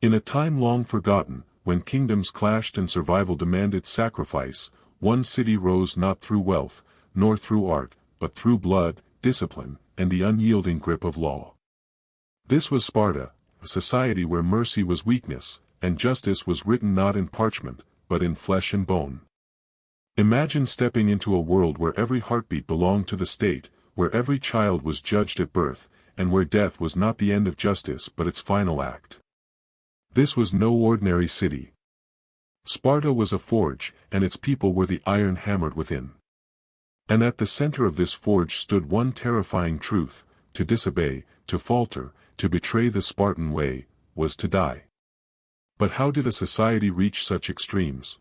In a time long forgotten, when kingdoms clashed and survival demanded sacrifice, one city rose not through wealth, nor through art, but through blood, discipline, and the unyielding grip of law. This was Sparta, a society where mercy was weakness, and justice was written not in parchment, but in flesh and bone. Imagine stepping into a world where every heartbeat belonged to the state, where every child was judged at birth, and where death was not the end of justice but its final act. This was no ordinary city. Sparta was a forge, and its people were the iron hammered within. And at the center of this forge stood one terrifying truth: to disobey, to falter, to betray the Spartan way, was to die. But how did a society reach such extremes?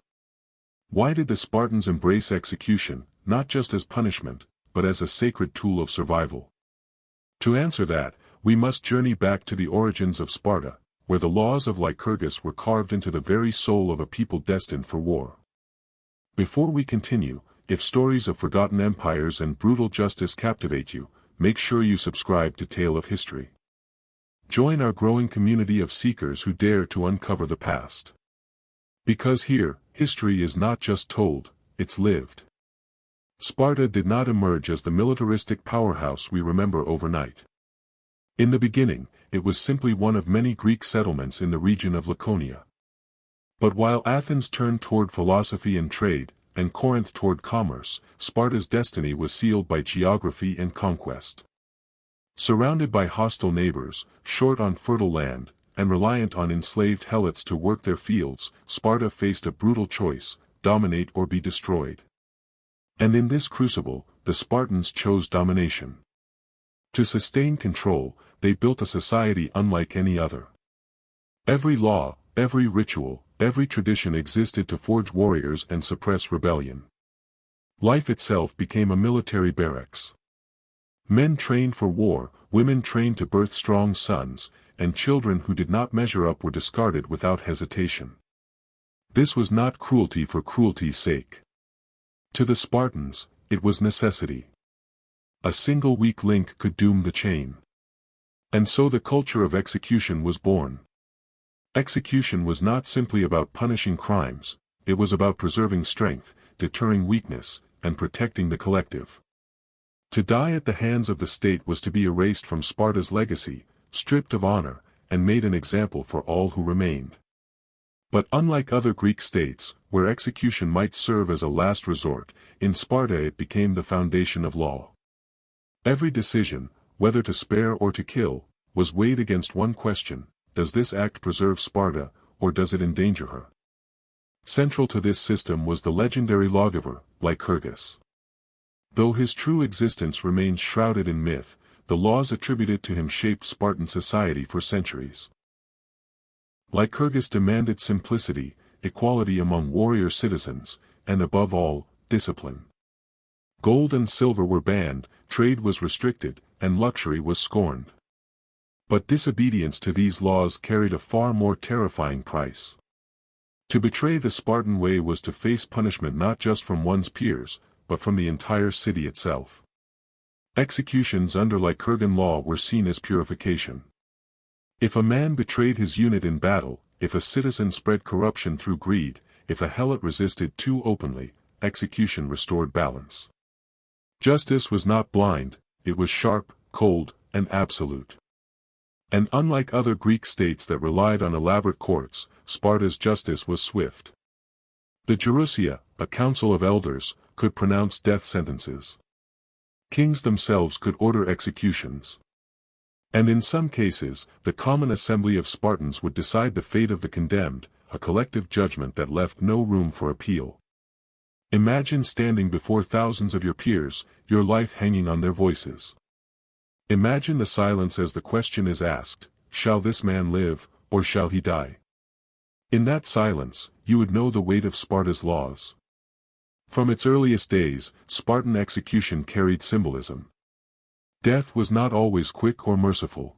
Why did the Spartans embrace execution, not just as punishment, but as a sacred tool of survival? To answer that, we must journey back to the origins of Sparta, where the laws of Lycurgus were carved into the very soul of a people destined for war. Before we continue, if stories of forgotten empires and brutal justice captivate you, make sure you subscribe to Tale of History. Join our growing community of seekers who dare to uncover the past. Because here, history is not just told, it's lived. Sparta did not emerge as the militaristic powerhouse we remember overnight. In the beginning, it was simply one of many Greek settlements in the region of Laconia. But while Athens turned toward philosophy and trade, and Corinth toward commerce, Sparta's destiny was sealed by geography and conquest. Surrounded by hostile neighbors, short on fertile land, and reliant on enslaved helots to work their fields, Sparta faced a brutal choice: dominate or be destroyed. And in this crucible, the Spartans chose domination. To sustain control, they built a society unlike any other. Every law, every ritual, every tradition existed to forge warriors and suppress rebellion. Life itself became a military barracks. Men trained for war, women trained to birth strong sons, and children who did not measure up were discarded without hesitation. This was not cruelty for cruelty's sake. To the Spartans, it was necessity. A single weak link could doom the chain. And so the culture of execution was born. Execution was not simply about punishing crimes, it was about preserving strength, deterring weakness, and protecting the collective. To die at the hands of the state was to be erased from Sparta's legacy, stripped of honor, and made an example for all who remained. But unlike other Greek states, where execution might serve as a last resort, in Sparta it became the foundation of law. Every decision, whether to spare or to kill, was weighed against one question: does this act preserve Sparta, or does it endanger her? Central to this system was the legendary lawgiver, Lycurgus. Though his true existence remains shrouded in myth, the laws attributed to him shaped Spartan society for centuries. Lycurgus demanded simplicity, equality among warrior citizens, and above all, discipline. Gold and silver were banned, trade was restricted, and luxury was scorned. But disobedience to these laws carried a far more terrifying price. To betray the Spartan way was to face punishment not just from one's peers, but from the entire city itself. Executions under Lycurgan law were seen as purification. If a man betrayed his unit in battle, if a citizen spread corruption through greed, if a helot resisted too openly, execution restored balance. Justice was not blind, it was sharp, cold, and absolute. And unlike other Greek states that relied on elaborate courts, Sparta's justice was swift. The Gerousia, a council of elders, could pronounce death sentences. Kings themselves could order executions. And in some cases, the common assembly of Spartans would decide the fate of the condemned, a collective judgment that left no room for appeal. Imagine standing before thousands of your peers, your life hanging on their voices. Imagine the silence as the question is asked: shall this man live, or shall he die? In that silence, you would know the weight of Sparta's laws. From its earliest days, Spartan execution carried symbolism. Death was not always quick or merciful.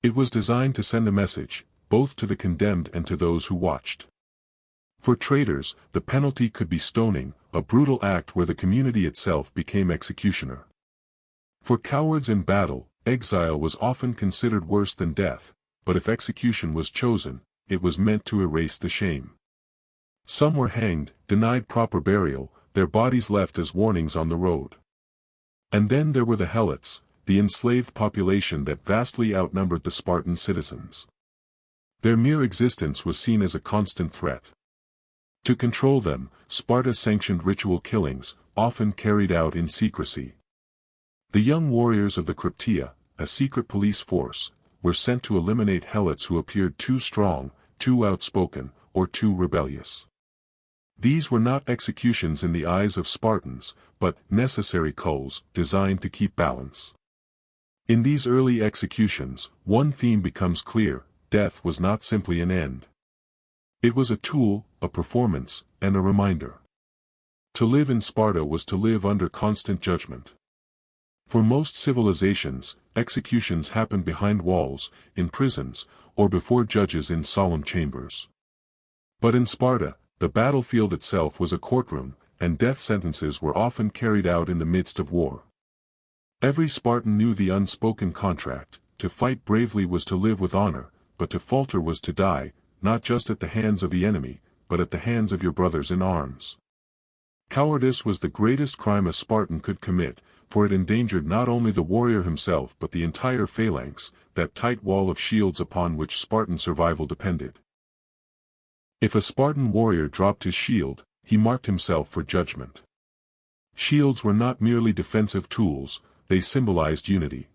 It was designed to send a message, both to the condemned and to those who watched. For traitors, the penalty could be stoning, a brutal act where the community itself became executioner. For cowards in battle, exile was often considered worse than death, but if execution was chosen, it was meant to erase the shame. Some were hanged, denied proper burial, their bodies left as warnings on the road. And then there were the helots, the enslaved population that vastly outnumbered the Spartan citizens. Their mere existence was seen as a constant threat. To control them, Sparta sanctioned ritual killings, often carried out in secrecy. The young warriors of the Krypteia, a secret police force, were sent to eliminate helots who appeared too strong, too outspoken, or too rebellious. These were not executions in the eyes of Spartans, but necessary culls, designed to keep balance. In these early executions, one theme becomes clear: death was not simply an end. It was a tool, a performance, and a reminder. To live in Sparta was to live under constant judgment. For most civilizations, executions happened behind walls, in prisons, or before judges in solemn chambers. But in Sparta, the battlefield itself was a courtroom, and death sentences were often carried out in the midst of war. Every Spartan knew the unspoken contract: to fight bravely was to live with honor, but to falter was to die, not just at the hands of the enemy, but at the hands of your brothers in arms. Cowardice was the greatest crime a Spartan could commit, for it endangered not only the warrior himself but the entire phalanx, that tight wall of shields upon which Spartan survival depended. If a Spartan warrior dropped his shield, he marked himself for judgment. Shields were not merely defensive tools, they symbolized unity.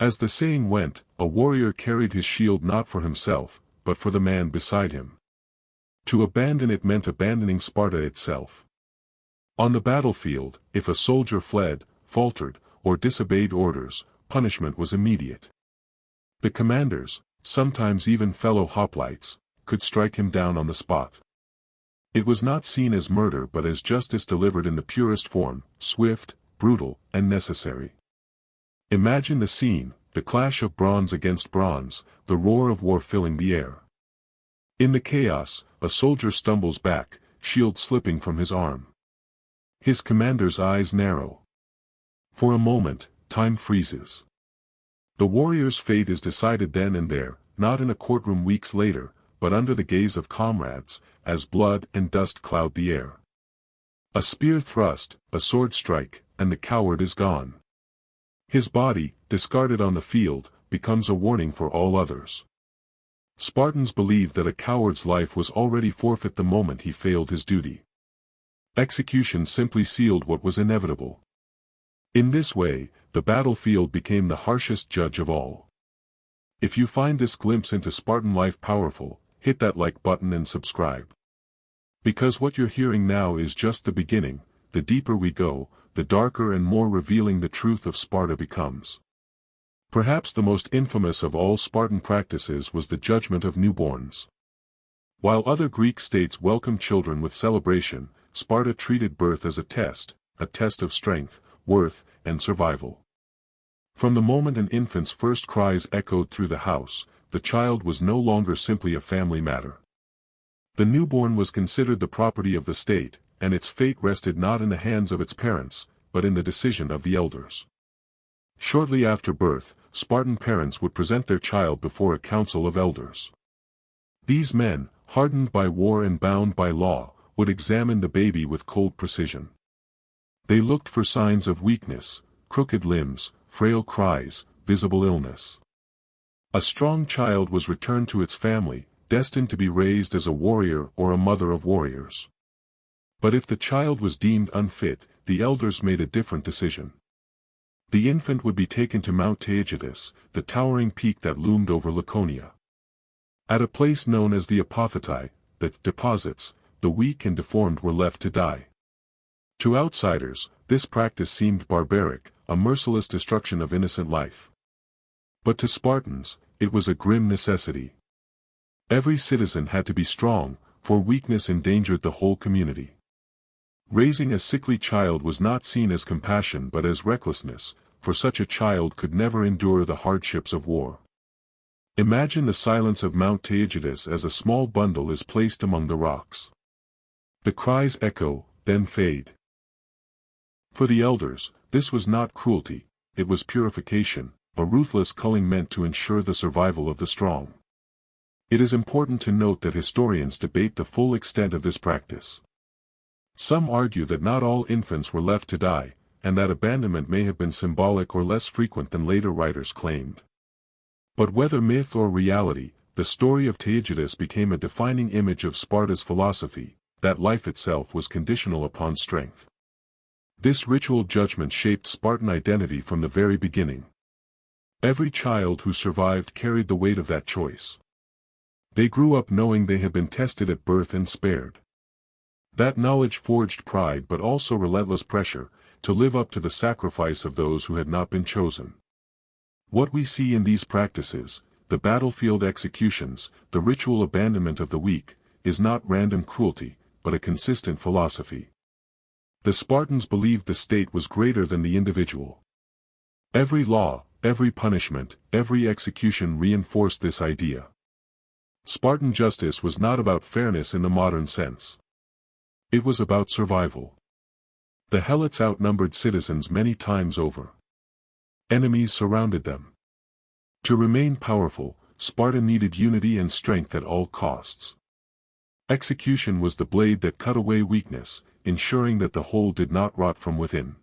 As the saying went, a warrior carried his shield not for himself, but for the man beside him. To abandon it meant abandoning Sparta itself. On the battlefield, if a soldier fled, faltered, or disobeyed orders, punishment was immediate. The commanders, sometimes even fellow hoplites, could strike him down on the spot. It was not seen as murder but as justice delivered in the purest form, swift, brutal, and necessary. Imagine the scene: the clash of bronze against bronze, the roar of war filling the air. In the chaos, a soldier stumbles back, shield slipping from his arm. His commander's eyes narrow. For a moment, time freezes. The warrior's fate is decided then and there, not in a courtroom weeks later, but under the gaze of comrades, as blood and dust cloud the air. A spear thrust, a sword strike, and the coward is gone. His body, discarded on the field, becomes a warning for all others. Spartans believed that a coward's life was already forfeit the moment he failed his duty. Execution simply sealed what was inevitable. In this way, the battlefield became the harshest judge of all. If you find this glimpse into Spartan life powerful, hit that like button and subscribe. Because what you're hearing now is just the beginning. The deeper we go, the darker and more revealing the truth of Sparta becomes. Perhaps the most infamous of all Spartan practices was the judgment of newborns. While other Greek states welcomed children with celebration, Sparta treated birth as a test of strength, worth, and survival. From the moment an infant's first cries echoed through the house, the child was no longer simply a family matter. The newborn was considered the property of the state, and its fate rested not in the hands of its parents, but in the decision of the elders. Shortly after birth, Spartan parents would present their child before a council of elders. These men, hardened by war and bound by law, would examine the baby with cold precision. They looked for signs of weakness, crooked limbs, frail cries, visible illness. A strong child was returned to its family, destined to be raised as a warrior or a mother of warriors. But if the child was deemed unfit, the elders made a different decision. The infant would be taken to Mount Taygetus, the towering peak that loomed over Laconia. At a place known as the Apothetai, the deposits, the weak and deformed were left to die. To outsiders, this practice seemed barbaric, a merciless destruction of innocent life. But to Spartans, it was a grim necessity. Every citizen had to be strong, for weakness endangered the whole community. Raising a sickly child was not seen as compassion but as recklessness, for such a child could never endure the hardships of war. Imagine the silence of Mount Taygetus as a small bundle is placed among the rocks. The cries echo, then fade. For the elders, this was not cruelty, it was purification, a ruthless culling meant to ensure the survival of the strong. It is important to note that historians debate the full extent of this practice. Some argue that not all infants were left to die, and that abandonment may have been symbolic or less frequent than later writers claimed. But whether myth or reality, the story of Taygetus became a defining image of Sparta's philosophy, that life itself was conditional upon strength. This ritual judgment shaped Spartan identity from the very beginning. Every child who survived carried the weight of that choice. They grew up knowing they had been tested at birth and spared. That knowledge forged pride but also relentless pressure, to live up to the sacrifice of those who had not been chosen. What we see in these practices, the battlefield executions, the ritual abandonment of the weak, is not random cruelty, but a consistent philosophy. The Spartans believed the state was greater than the individual. Every law, every punishment, every execution reinforced this idea. Spartan justice was not about fairness in the modern sense. It was about survival. The helots outnumbered citizens many times over. Enemies surrounded them. To remain powerful, Sparta needed unity and strength at all costs. Execution was the blade that cut away weakness, ensuring that the whole did not rot from within.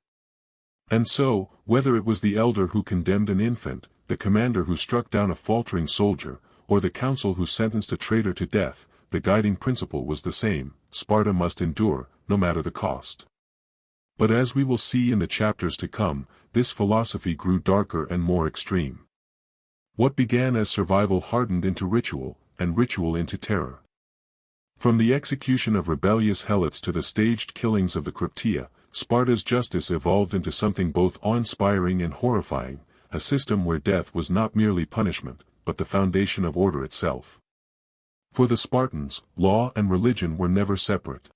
And so, whether it was the elder who condemned an infant, the commander who struck down a faltering soldier, or the council who sentenced a traitor to death, the guiding principle was the same: Sparta must endure, no matter the cost. But as we will see in the chapters to come, this philosophy grew darker and more extreme. What began as survival hardened into ritual, and ritual into terror. From the execution of rebellious helots to the staged killings of the Krypteia, Sparta's justice evolved into something both awe-inspiring and horrifying, a system where death was not merely punishment, but the foundation of order itself. For the Spartans, law and religion were never separate.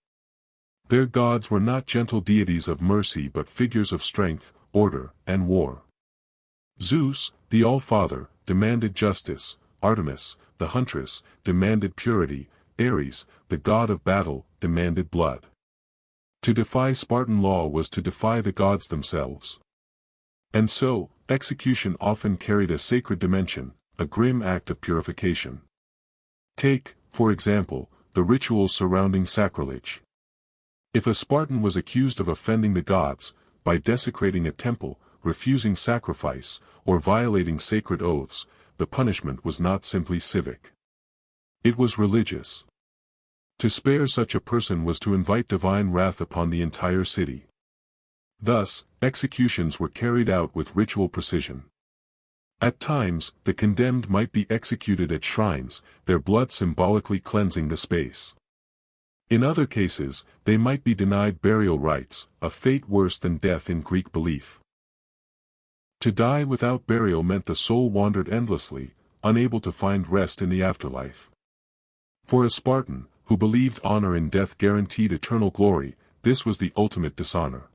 Their gods were not gentle deities of mercy but figures of strength, order, and war. Zeus, the All-Father, demanded justice; Artemis, the huntress, demanded purity; Ares, the god of battle, demanded blood. To defy Spartan law was to defy the gods themselves. And so, execution often carried a sacred dimension, a grim act of purification. Take, for example, the rituals surrounding sacrilege. If a Spartan was accused of offending the gods, by desecrating a temple, refusing sacrifice, or violating sacred oaths, the punishment was not simply civic. It was religious. To spare such a person was to invite divine wrath upon the entire city. Thus, executions were carried out with ritual precision. At times, the condemned might be executed at shrines, their blood symbolically cleansing the space. In other cases, they might be denied burial rites, a fate worse than death in Greek belief. To die without burial meant the soul wandered endlessly, unable to find rest in the afterlife. For a Spartan, who believed honor in death guaranteed eternal glory, this was the ultimate dishonor.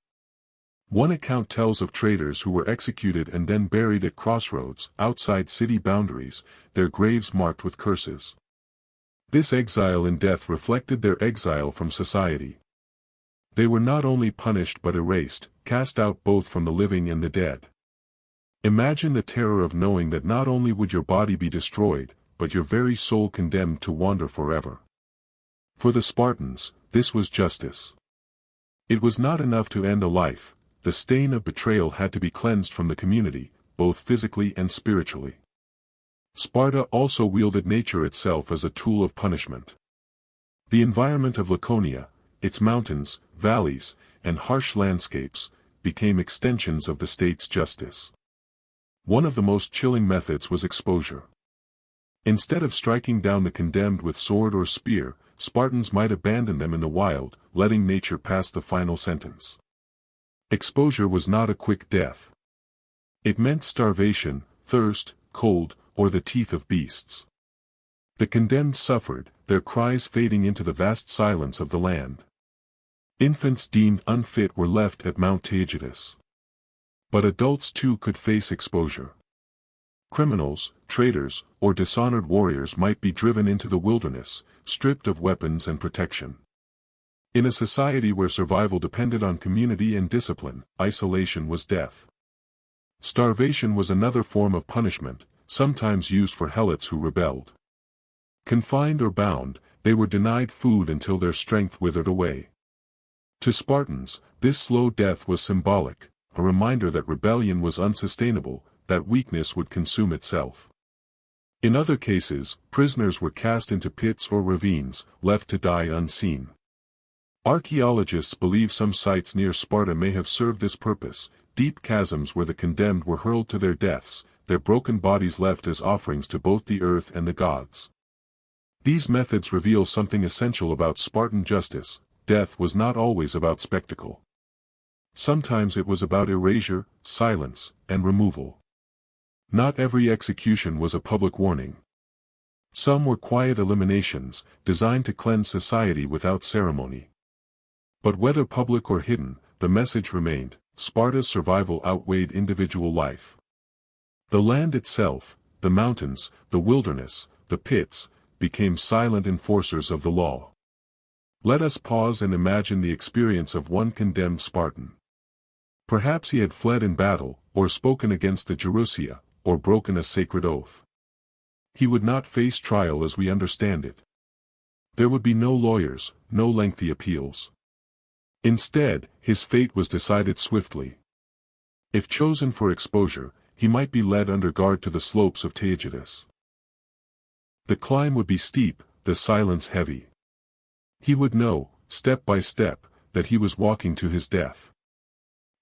One account tells of traitors who were executed and then buried at crossroads, outside city boundaries, their graves marked with curses. This exile in death reflected their exile from society. They were not only punished but erased, cast out both from the living and the dead. Imagine the terror of knowing that not only would your body be destroyed, but your very soul condemned to wander forever. For the Spartans, this was justice. It was not enough to end a life, the stain of betrayal had to be cleansed from the community, both physically and spiritually. Sparta also wielded nature itself as a tool of punishment. The environment of Laconia, its mountains, valleys, and harsh landscapes, became extensions of the state's justice. One of the most chilling methods was exposure. Instead of striking down the condemned with sword or spear, Spartans might abandon them in the wild, letting nature pass the final sentence. Exposure was not a quick death. It meant starvation, thirst, cold, or the teeth of beasts. The condemned suffered, their cries fading into the vast silence of the land. Infants deemed unfit were left at Mount Taygetus. But adults too could face exposure. Criminals, traitors, or dishonored warriors might be driven into the wilderness, stripped of weapons and protection. In a society where survival depended on community and discipline, isolation was death. Starvation was another form of punishment, sometimes used for helots who rebelled. Confined or bound, they were denied food until their strength withered away. To Spartans, this slow death was symbolic, a reminder that rebellion was unsustainable, that weakness would consume itself. In other cases, prisoners were cast into pits or ravines, left to die unseen. Archaeologists believe some sites near Sparta may have served this purpose, deep chasms where the condemned were hurled to their deaths, their broken bodies left as offerings to both the earth and the gods. These methods reveal something essential about Spartan justice: death was not always about spectacle. Sometimes it was about erasure, silence, and removal. Not every execution was a public warning. Some were quiet eliminations, designed to cleanse society without ceremony. But whether public or hidden, the message remained: Sparta's survival outweighed individual life. The land itself, the mountains, the wilderness, the pits, became silent enforcers of the law. Let us pause and imagine the experience of one condemned Spartan. Perhaps he had fled in battle, or spoken against the Jerusia, or broken a sacred oath. He would not face trial as we understand it. There would be no lawyers, no lengthy appeals. Instead, his fate was decided swiftly. If chosen for exposure, he might be led under guard to the slopes of Taygetus. The climb would be steep, the silence heavy. He would know, step by step, that he was walking to his death.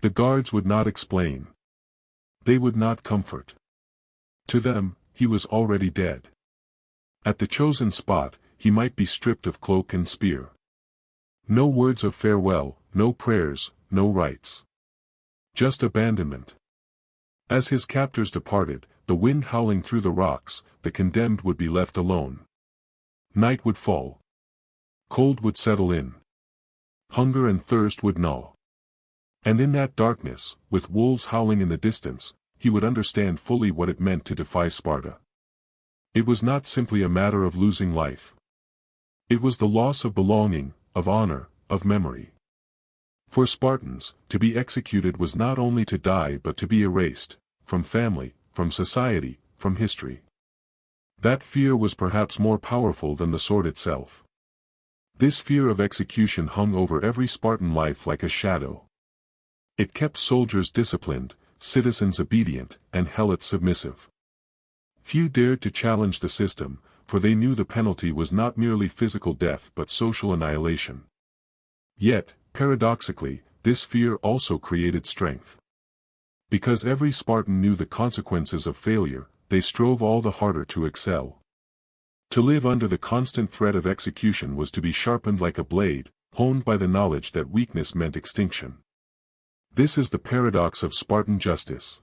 The guards would not explain. They would not comfort. To them, he was already dead. At the chosen spot, he might be stripped of cloak and spear. No words of farewell, no prayers, no rites. Just abandonment. As his captors departed, the wind howling through the rocks, the condemned would be left alone. Night would fall. Cold would settle in. Hunger and thirst would gnaw. And in that darkness, with wolves howling in the distance, he would understand fully what it meant to defy Sparta. It was not simply a matter of losing life. It was the loss of belonging, of honor, of memory. For Spartans, to be executed was not only to die but to be erased, from family, from society, from history. That fear was perhaps more powerful than the sword itself. This fear of execution hung over every Spartan life like a shadow. It kept soldiers disciplined, citizens obedient, and helots submissive. Few dared to challenge the system, for they knew the penalty was not merely physical death but social annihilation. Yet, paradoxically, this fear also created strength. Because every Spartan knew the consequences of failure, they strove all the harder to excel. To live under the constant threat of execution was to be sharpened like a blade, honed by the knowledge that weakness meant extinction. This is the paradox of Spartan justice.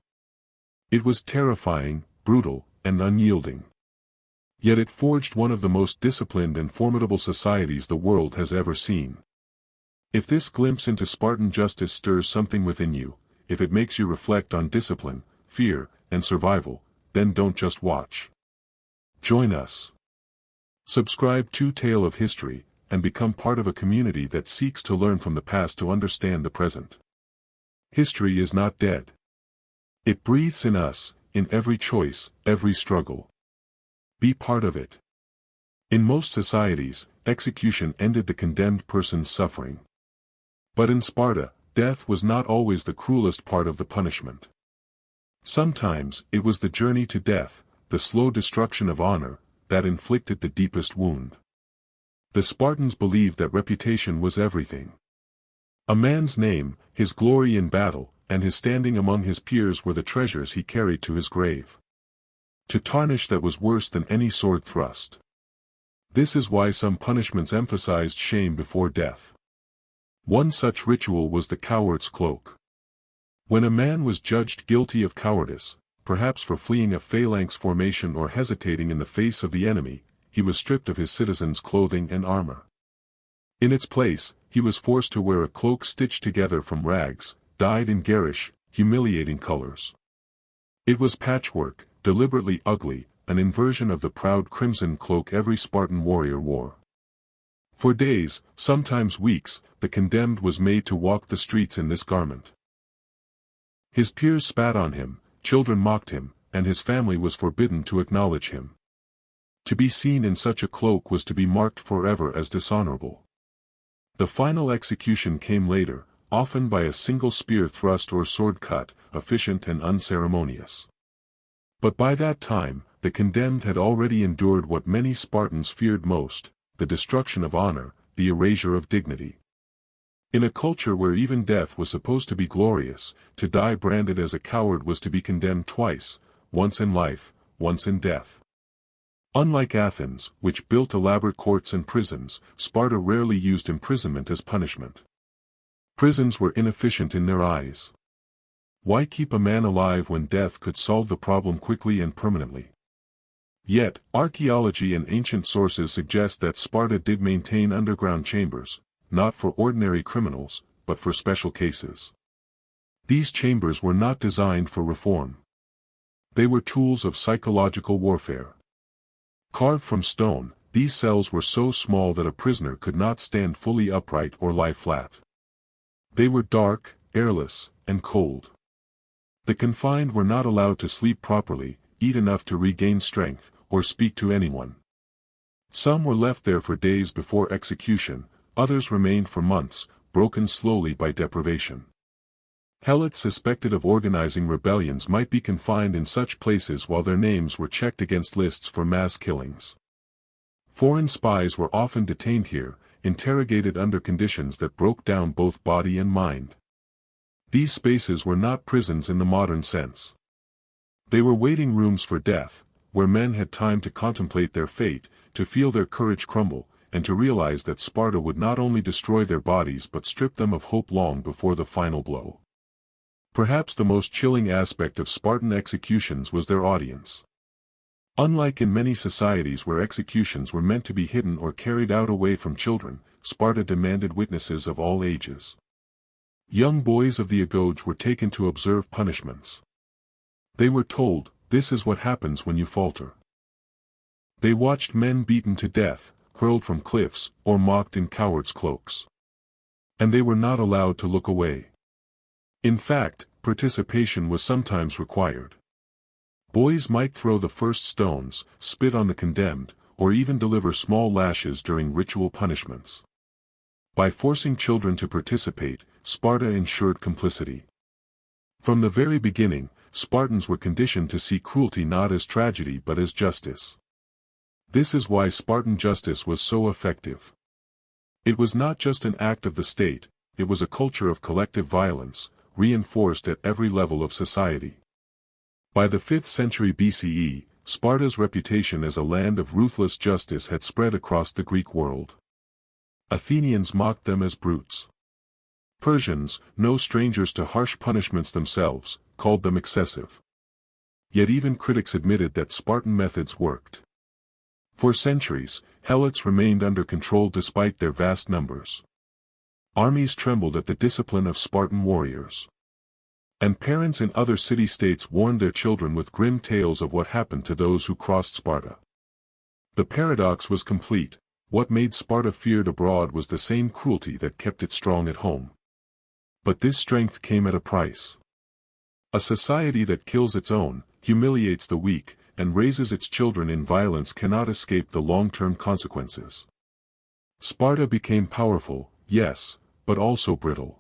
It was terrifying, brutal, and unyielding. Yet it forged one of the most disciplined and formidable societies the world has ever seen. If this glimpse into Spartan justice stirs something within you, if it makes you reflect on discipline, fear, and survival, then don't just watch. Join us. Subscribe to Tale of History, and become part of a community that seeks to learn from the past to understand the present. History is not dead. It breathes in us, in every choice, every struggle. Be part of it. In most societies, execution ended the condemned person's suffering. But in Sparta, death was not always the cruelest part of the punishment. Sometimes, it was the journey to death, the slow destruction of honor, that inflicted the deepest wound. The Spartans believed that reputation was everything. A man's name, his glory in battle, and his standing among his peers were the treasures he carried to his grave. To tarnish that was worse than any sword thrust. This is why some punishments emphasized shame before death. One such ritual was the coward's cloak. When a man was judged guilty of cowardice, perhaps for fleeing a phalanx formation or hesitating in the face of the enemy, he was stripped of his citizen's clothing and armor. In its place, he was forced to wear a cloak stitched together from rags, dyed in garish, humiliating colors. It was patchwork, deliberately ugly, an inversion of the proud crimson cloak every Spartan warrior wore. For days, sometimes weeks, the condemned was made to walk the streets in this garment. His peers spat on him, children mocked him, and his family was forbidden to acknowledge him. To be seen in such a cloak was to be marked forever as dishonorable. The final execution came later, often by a single spear thrust or sword cut, efficient and unceremonious. But by that time, the condemned had already endured what many Spartans feared most, the destruction of honor, the erasure of dignity. In a culture where even death was supposed to be glorious, to die branded as a coward was to be condemned twice, once in life, once in death. Unlike Athens, which built elaborate courts and prisons, Sparta rarely used imprisonment as punishment. Prisons were inefficient in their eyes. Why keep a man alive when death could solve the problem quickly and permanently? Yet, archaeology and ancient sources suggest that Sparta did maintain underground chambers, not for ordinary criminals, but for special cases. These chambers were not designed for reform. They were tools of psychological warfare. Carved from stone, these cells were so small that a prisoner could not stand fully upright or lie flat. They were dark, airless, and cold. The confined were not allowed to sleep properly, eat enough to regain strength, or speak to anyone. Some were left there for days before execution, others remained for months, broken slowly by deprivation. Helots suspected of organizing rebellions might be confined in such places while their names were checked against lists for mass killings. Foreign spies were often detained here, interrogated under conditions that broke down both body and mind. These spaces were not prisons in the modern sense. They were waiting rooms for death, where men had time to contemplate their fate, to feel their courage crumble, and to realize that Sparta would not only destroy their bodies but strip them of hope long before the final blow. Perhaps the most chilling aspect of Spartan executions was their audience. Unlike in many societies where executions were meant to be hidden or carried out away from children, Sparta demanded witnesses of all ages. Young boys of the agoge were taken to observe punishments. They were told, "This is what happens when you falter." They watched men beaten to death, hurled from cliffs, or mocked in cowards' cloaks. And they were not allowed to look away. In fact, participation was sometimes required. Boys might throw the first stones, spit on the condemned, or even deliver small lashes during ritual punishments. By forcing children to participate, Sparta ensured complicity. From the very beginning, Spartans were conditioned to see cruelty not as tragedy but as justice. This is why Spartan justice was so effective. It was not just an act of the state, it was a culture of collective violence, reinforced at every level of society. By the 5th century BCE, Sparta's reputation as a land of ruthless justice had spread across the Greek world. Athenians mocked them as brutes. Persians, no strangers to harsh punishments themselves, called them excessive. Yet even critics admitted that Spartan methods worked. For centuries, Helots remained under control despite their vast numbers. Armies trembled at the discipline of Spartan warriors. And parents in other city-states warned their children with grim tales of what happened to those who crossed Sparta. The paradox was complete: what made Sparta feared abroad was the same cruelty that kept it strong at home. But this strength came at a price. A society that kills its own, humiliates the weak, and raises its children in violence cannot escape the long-term consequences. Sparta became powerful, yes, but also brittle.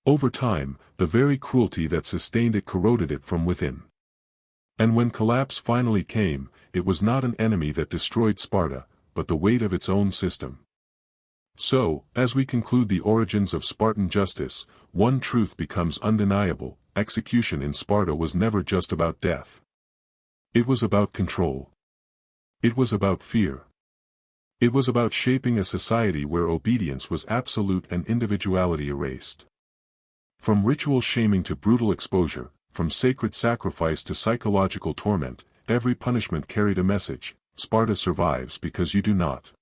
Over time, the very cruelty that sustained it corroded it from within. And when collapse finally came, it was not an enemy that destroyed Sparta, but the weight of its own system. So, as we conclude the origins of Spartan justice, one truth becomes undeniable: execution in Sparta was never just about death. It was about control. It was about fear. It was about shaping a society where obedience was absolute and individuality erased. From ritual shaming to brutal exposure, from sacred sacrifice to psychological torment, every punishment carried a message: Sparta survives because you do not.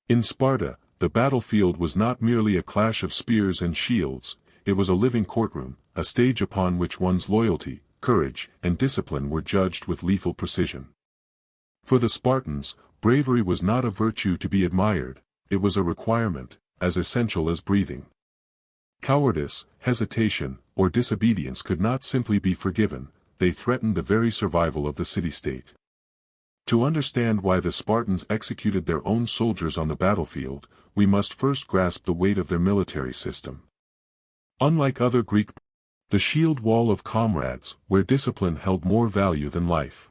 In Sparta, the battlefield was not merely a clash of spears and shields, it was a living courtroom, a stage upon which one's loyalty, courage, and discipline were judged with lethal precision. For the Spartans, bravery was not a virtue to be admired, it was a requirement, as essential as breathing. Cowardice, hesitation, or disobedience could not simply be forgiven, they threatened the very survival of the city-state. To understand why the Spartans executed their own soldiers on the battlefield, we must first grasp the weight of their military system. Unlike other Greek, the shield wall of comrades, where discipline held more value than life.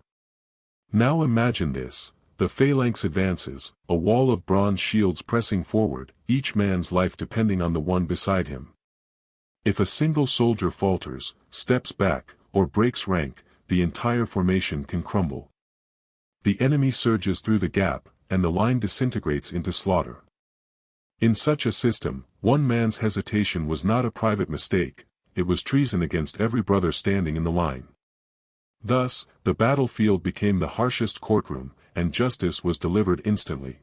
Now imagine this: the phalanx advances, a wall of bronze shields pressing forward, each man's life depending on the one beside him. If a single soldier falters, steps back, or breaks rank, the entire formation can crumble. The enemy surges through the gap, and the line disintegrates into slaughter. In such a system, one man's hesitation was not a private mistake, it was treason against every brother standing in the line. Thus, the battlefield became the harshest courtroom, and justice was delivered instantly.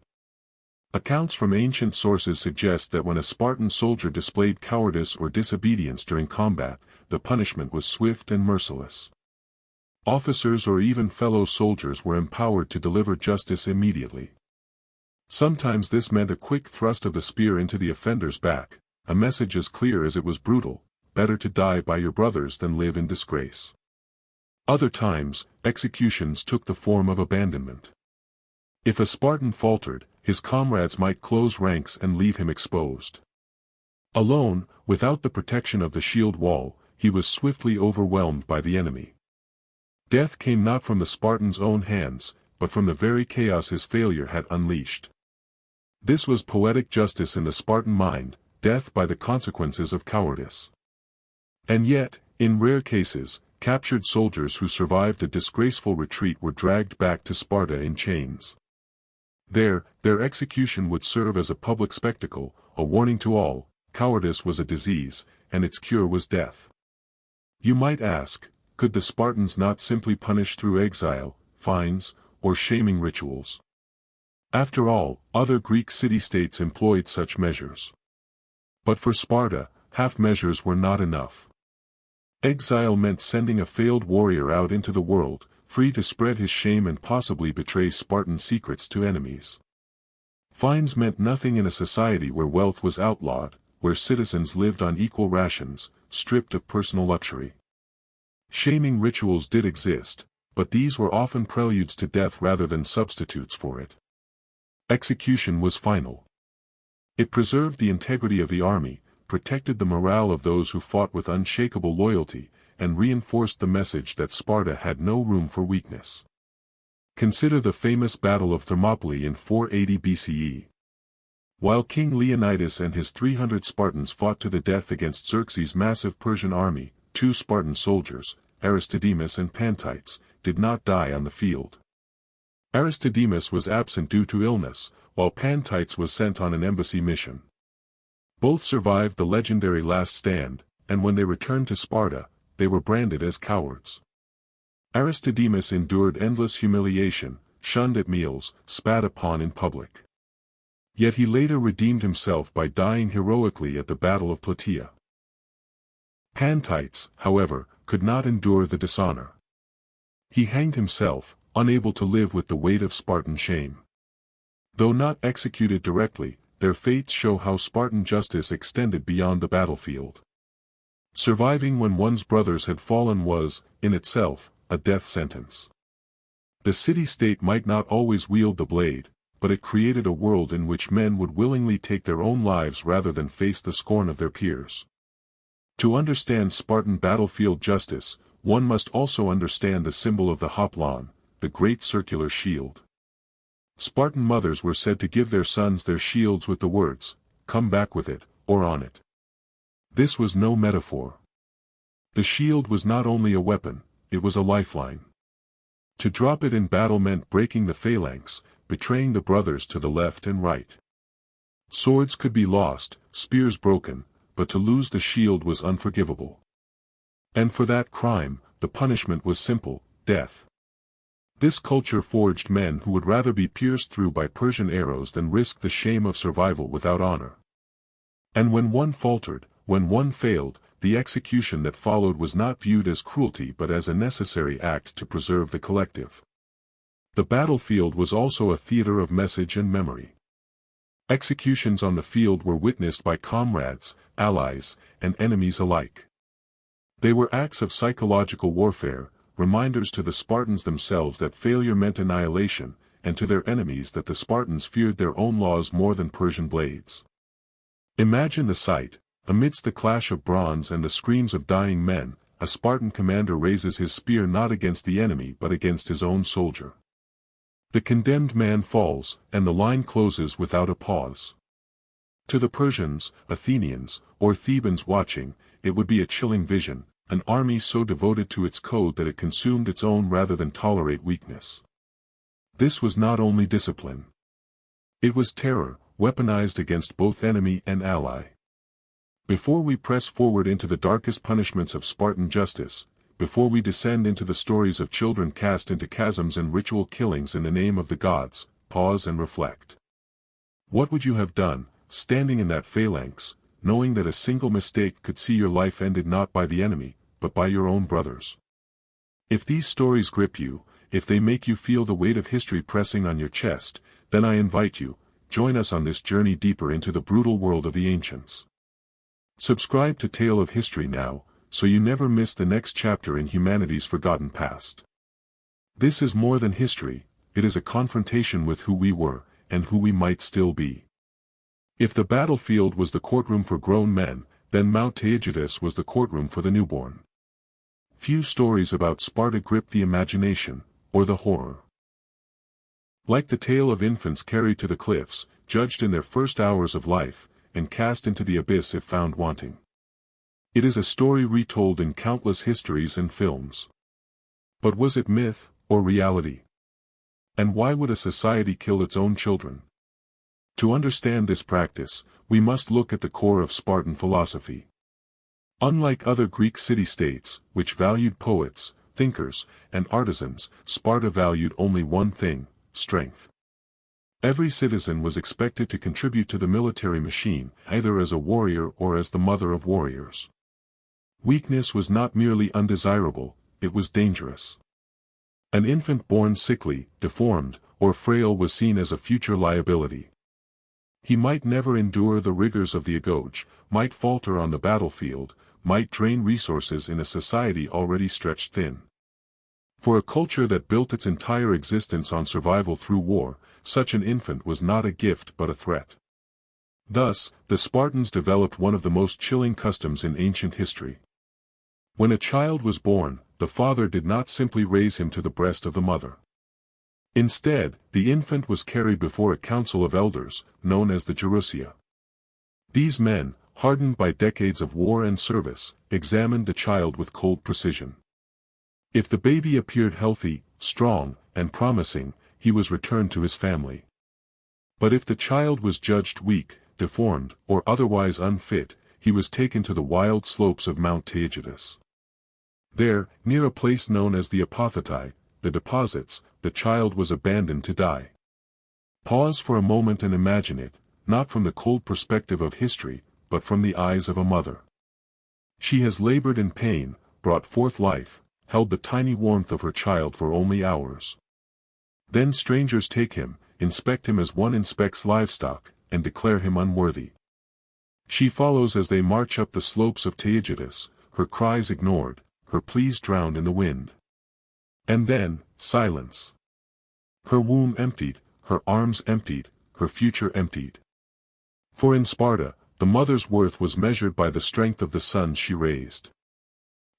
Accounts from ancient sources suggest that when a Spartan soldier displayed cowardice or disobedience during combat, the punishment was swift and merciless. Officers or even fellow soldiers were empowered to deliver justice immediately. Sometimes this meant a quick thrust of the spear into the offender's back, a message as clear as it was brutal: better to die by your brothers than live in disgrace. Other times, executions took the form of abandonment. If a Spartan faltered, his comrades might close ranks and leave him exposed. Alone, without the protection of the shield wall, he was swiftly overwhelmed by the enemy. Death came not from the Spartan's own hands, but from the very chaos his failure had unleashed. This was poetic justice in the Spartan mind, death by the consequences of cowardice. And yet, in rare cases, captured soldiers who survived a disgraceful retreat were dragged back to Sparta in chains. There, their execution would serve as a public spectacle, a warning to all: cowardice was a disease, and its cure was death. You might ask, could the Spartans not simply punish through exile, fines, or shaming rituals? After all, other Greek city-states employed such measures. But for Sparta, half measures were not enough. Exile meant sending a failed warrior out into the world, free to spread his shame and possibly betray Spartan secrets to enemies. Fines meant nothing in a society where wealth was outlawed, where citizens lived on equal rations, stripped of personal luxury. Shaming rituals did exist, but these were often preludes to death rather than substitutes for it. Execution was final. It preserved the integrity of the army, protected the morale of those who fought with unshakable loyalty, and reinforced the message that Sparta had no room for weakness. Consider the famous Battle of Thermopylae in 480 BCE. While King Leonidas and his 300 Spartans fought to the death against Xerxes' massive Persian army, 2 Spartan soldiers, Aristodemus and Pantites, did not die on the field. Aristodemus was absent due to illness, while Pantites was sent on an embassy mission. Both survived the legendary last stand, and when they returned to Sparta, they were branded as cowards. Aristodemus endured endless humiliation, shunned at meals, spat upon in public. Yet he later redeemed himself by dying heroically at the Battle of Plataea. Pantites, however, could not endure the dishonor. He hanged himself, unable to live with the weight of Spartan shame. Though not executed directly, their fates show how Spartan justice extended beyond the battlefield. Surviving when one's brothers had fallen was, in itself, a death sentence. The city-state might not always wield the blade, but it created a world in which men would willingly take their own lives rather than face the scorn of their peers. To understand Spartan battlefield justice, one must also understand the symbol of the hoplon, the great circular shield. Spartan mothers were said to give their sons their shields with the words, "Come back with it, or on it." This was no metaphor. The shield was not only a weapon, it was a lifeline. To drop it in battle meant breaking the phalanx, betraying the brothers to the left and right. Swords could be lost, spears broken, but to lose the shield was unforgivable. And for that crime, the punishment was simple: death. This culture forged men who would rather be pierced through by Persian arrows than risk the shame of survival without honor. And when one faltered, when one failed, the execution that followed was not viewed as cruelty but as a necessary act to preserve the collective. The battlefield was also a theater of message and memory. Executions on the field were witnessed by comrades, allies, and enemies alike. They were acts of psychological warfare, reminders to the Spartans themselves that failure meant annihilation, and to their enemies that the Spartans feared their own laws more than Persian blades. Imagine the sight: amidst the clash of bronze and the screams of dying men, a Spartan commander raises his spear not against the enemy but against his own soldier. The condemned man falls, and the line closes without a pause. To the Persians, Athenians, or Thebans watching, it would be a chilling vision, an army so devoted to its code that it consumed its own rather than tolerate weakness. This was not only discipline. It was terror, weaponized against both enemy and ally. Before we press forward into the darkest punishments of Spartan justice, before we descend into the stories of children cast into chasms and ritual killings in the name of the gods, pause and reflect. What would you have done, standing in that phalanx, knowing that a single mistake could see your life ended not by the enemy, but by your own brothers? If these stories grip you, if they make you feel the weight of history pressing on your chest, then I invite you, join us on this journey deeper into the brutal world of the ancients. Subscribe to Tale of History now, so you never miss the next chapter in humanity's forgotten past. This is more than history, it is a confrontation with who we were, and who we might still be. If the battlefield was the courtroom for grown men, then Mount Taygetus was the courtroom for the newborn. Few stories about Sparta grip the imagination, or the horror. Like the tale of infants carried to the cliffs, judged in their first hours of life, and cast into the abyss if found wanting. It is a story retold in countless histories and films. But was it myth, or reality? And why would a society kill its own children? To understand this practice, we must look at the core of Spartan philosophy. Unlike other Greek city-states, which valued poets, thinkers, and artisans, Sparta valued only one thing: strength. Every citizen was expected to contribute to the military machine, either as a warrior or as the mother of warriors. Weakness was not merely undesirable, it was dangerous. An infant born sickly, deformed, or frail was seen as a future liability. He might never endure the rigors of the ego, might falter on the battlefield, might drain resources in a society already stretched thin. For a culture that built its entire existence on survival through war, such an infant was not a gift but a threat. Thus, the Spartans developed one of the most chilling customs in ancient history. When a child was born, the father did not simply raise him to the breast of the mother. Instead, the infant was carried before a council of elders, known as the Gerousia. These men, hardened by decades of war and service, examined the child with cold precision. If the baby appeared healthy, strong, and promising, he was returned to his family. But if the child was judged weak, deformed, or otherwise unfit, he was taken to the wild slopes of Mount Taygetus. There, near a place known as the Apothetai, the deposits, the child was abandoned to die. Pause for a moment and imagine it, not from the cold perspective of history, but from the eyes of a mother. She has labored in pain, brought forth life, held the tiny warmth of her child for only hours. Then strangers take him, inspect him as one inspects livestock, and declare him unworthy. She follows as they march up the slopes of Taygetus, her cries ignored, her pleas drowned in the wind. And then, silence. Her womb emptied, her arms emptied, her future emptied. For in Sparta, the mother's worth was measured by the strength of the sons she raised.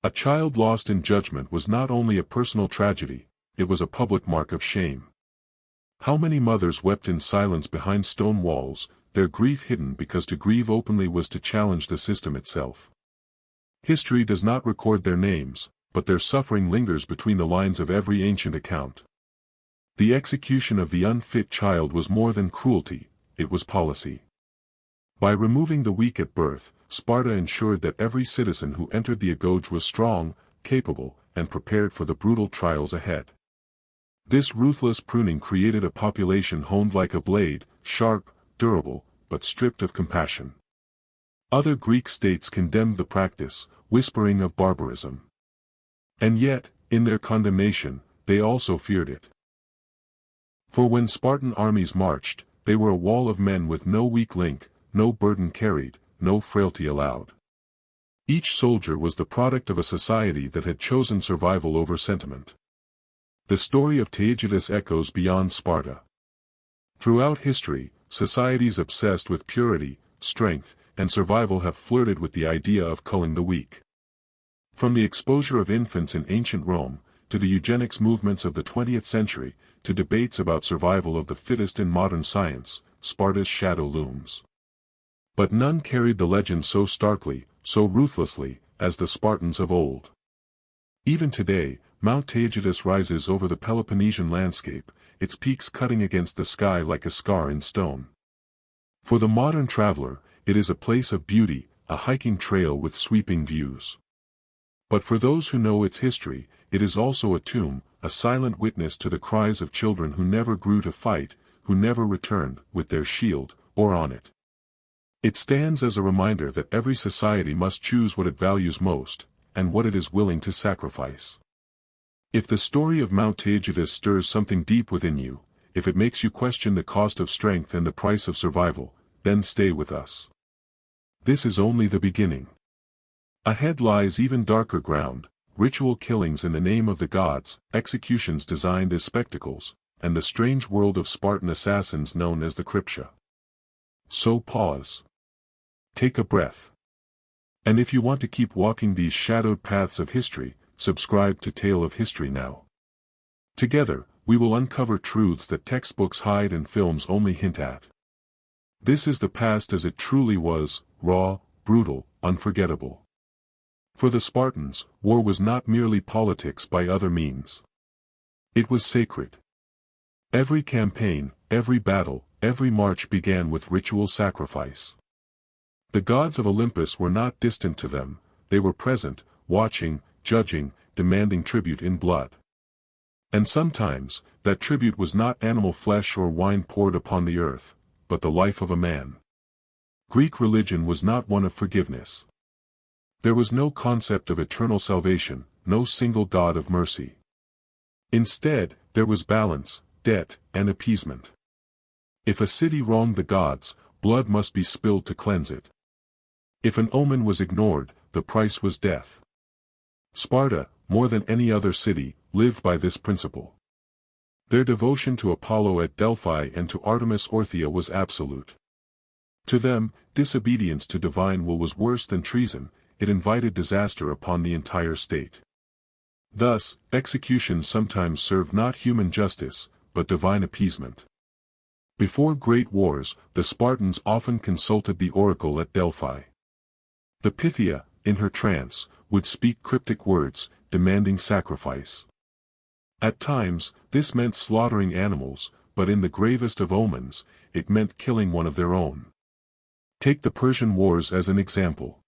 A child lost in judgment was not only a personal tragedy, it was a public mark of shame. How many mothers wept in silence behind stone walls, their grief hidden because to grieve openly was to challenge the system itself. History does not record their names, but their suffering lingers between the lines of every ancient account. The execution of the unfit child was more than cruelty, it was policy. By removing the weak at birth, Sparta ensured that every citizen who entered the ego was strong, capable, and prepared for the brutal trials ahead. This ruthless pruning created a population honed like a blade, sharp, durable, but stripped of compassion. Other Greek states condemned the practice, whispering of barbarism. And yet, in their condemnation, they also feared it. For when Spartan armies marched, they were a wall of men with no weak link, no burden carried, no frailty allowed. Each soldier was the product of a society that had chosen survival over sentiment. The story of Taygetus echoes beyond Sparta. Throughout history, societies obsessed with purity, strength, and survival have flirted with the idea of culling the weak. From the exposure of infants in ancient Rome, to the eugenics movements of the 20th century, to debates about survival of the fittest in modern science, Sparta's shadow looms. But none carried the legend so starkly, so ruthlessly, as the Spartans of old. Even today, Mount Taygetus rises over the Peloponnesian landscape, its peaks cutting against the sky like a scar in stone. For the modern traveler, it is a place of beauty, a hiking trail with sweeping views. But for those who know its history, it is also a tomb, a silent witness to the cries of children who never grew to fight, who never returned, with their shield, or on it. It stands as a reminder that every society must choose what it values most, and what it is willing to sacrifice. If the story of Mount Taygetus stirs something deep within you, if it makes you question the cost of strength and the price of survival, then stay with us. This is only the beginning. Ahead lies even darker ground, ritual killings in the name of the gods, executions designed as spectacles, and the strange world of Spartan assassins known as the Krypteia. So pause. Take a breath. And if you want to keep walking these shadowed paths of history, subscribe to Tale of History now. Together, we will uncover truths that textbooks hide and films only hint at. This is the past as it truly was, raw, brutal, unforgettable. For the Spartans, war was not merely politics by other means. It was sacred. Every campaign, every battle, every march began with ritual sacrifice. The gods of Olympus were not distant to them, they were present, watching, judging, demanding tribute in blood. And sometimes, that tribute was not animal flesh or wine poured upon the earth, but the life of a man. Greek religion was not one of forgiveness. There was no concept of eternal salvation, no single God of mercy. Instead, there was balance, debt, and appeasement. If a city wronged the gods, blood must be spilled to cleanse it. If an omen was ignored, the price was death. Sparta, more than any other city, lived by this principle. Their devotion to Apollo at Delphi and to Artemis Orthia was absolute. To them, disobedience to divine will was worse than treason, it invited disaster upon the entire state. Thus, executions sometimes served not human justice, but divine appeasement. Before great wars, the Spartans often consulted the oracle at Delphi. The Pythia, in her trance, would speak cryptic words, demanding sacrifice. At times, this meant slaughtering animals, but in the gravest of omens, it meant killing one of their own. Take the Persian Wars as an example.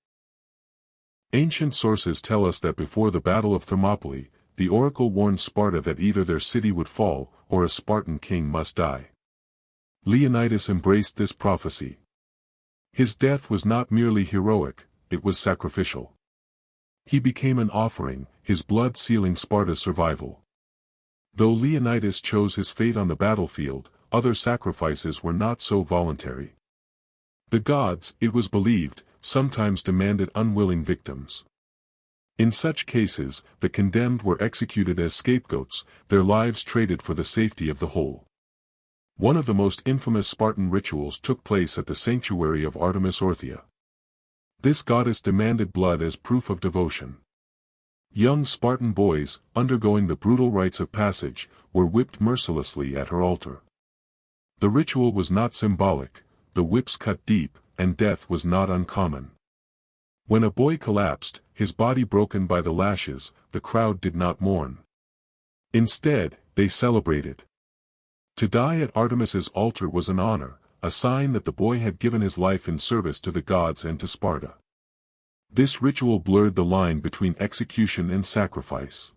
Ancient sources tell us that before the Battle of Thermopylae, the oracle warned Sparta that either their city would fall, or a Spartan king must die. Leonidas embraced this prophecy. His death was not merely heroic, it was sacrificial. He became an offering, his blood sealing Sparta's survival. Though Leonidas chose his fate on the battlefield, other sacrifices were not so voluntary. The gods, it was believed, sometimes demanded unwilling victims. In such cases, the condemned were executed as scapegoats, their lives traded for the safety of the whole. One of the most infamous Spartan rituals took place at the sanctuary of Artemis Orthia. This goddess demanded blood as proof of devotion. Young Spartan boys, undergoing the brutal rites of passage, were whipped mercilessly at her altar. The ritual was not symbolic, the whips cut deep, and death was not uncommon. When a boy collapsed, his body broken by the lashes, the crowd did not mourn. Instead, they celebrated. To die at Artemis's altar was an honor, a sign that the boy had given his life in service to the gods and to Sparta. This ritual blurred the line between execution and sacrifice.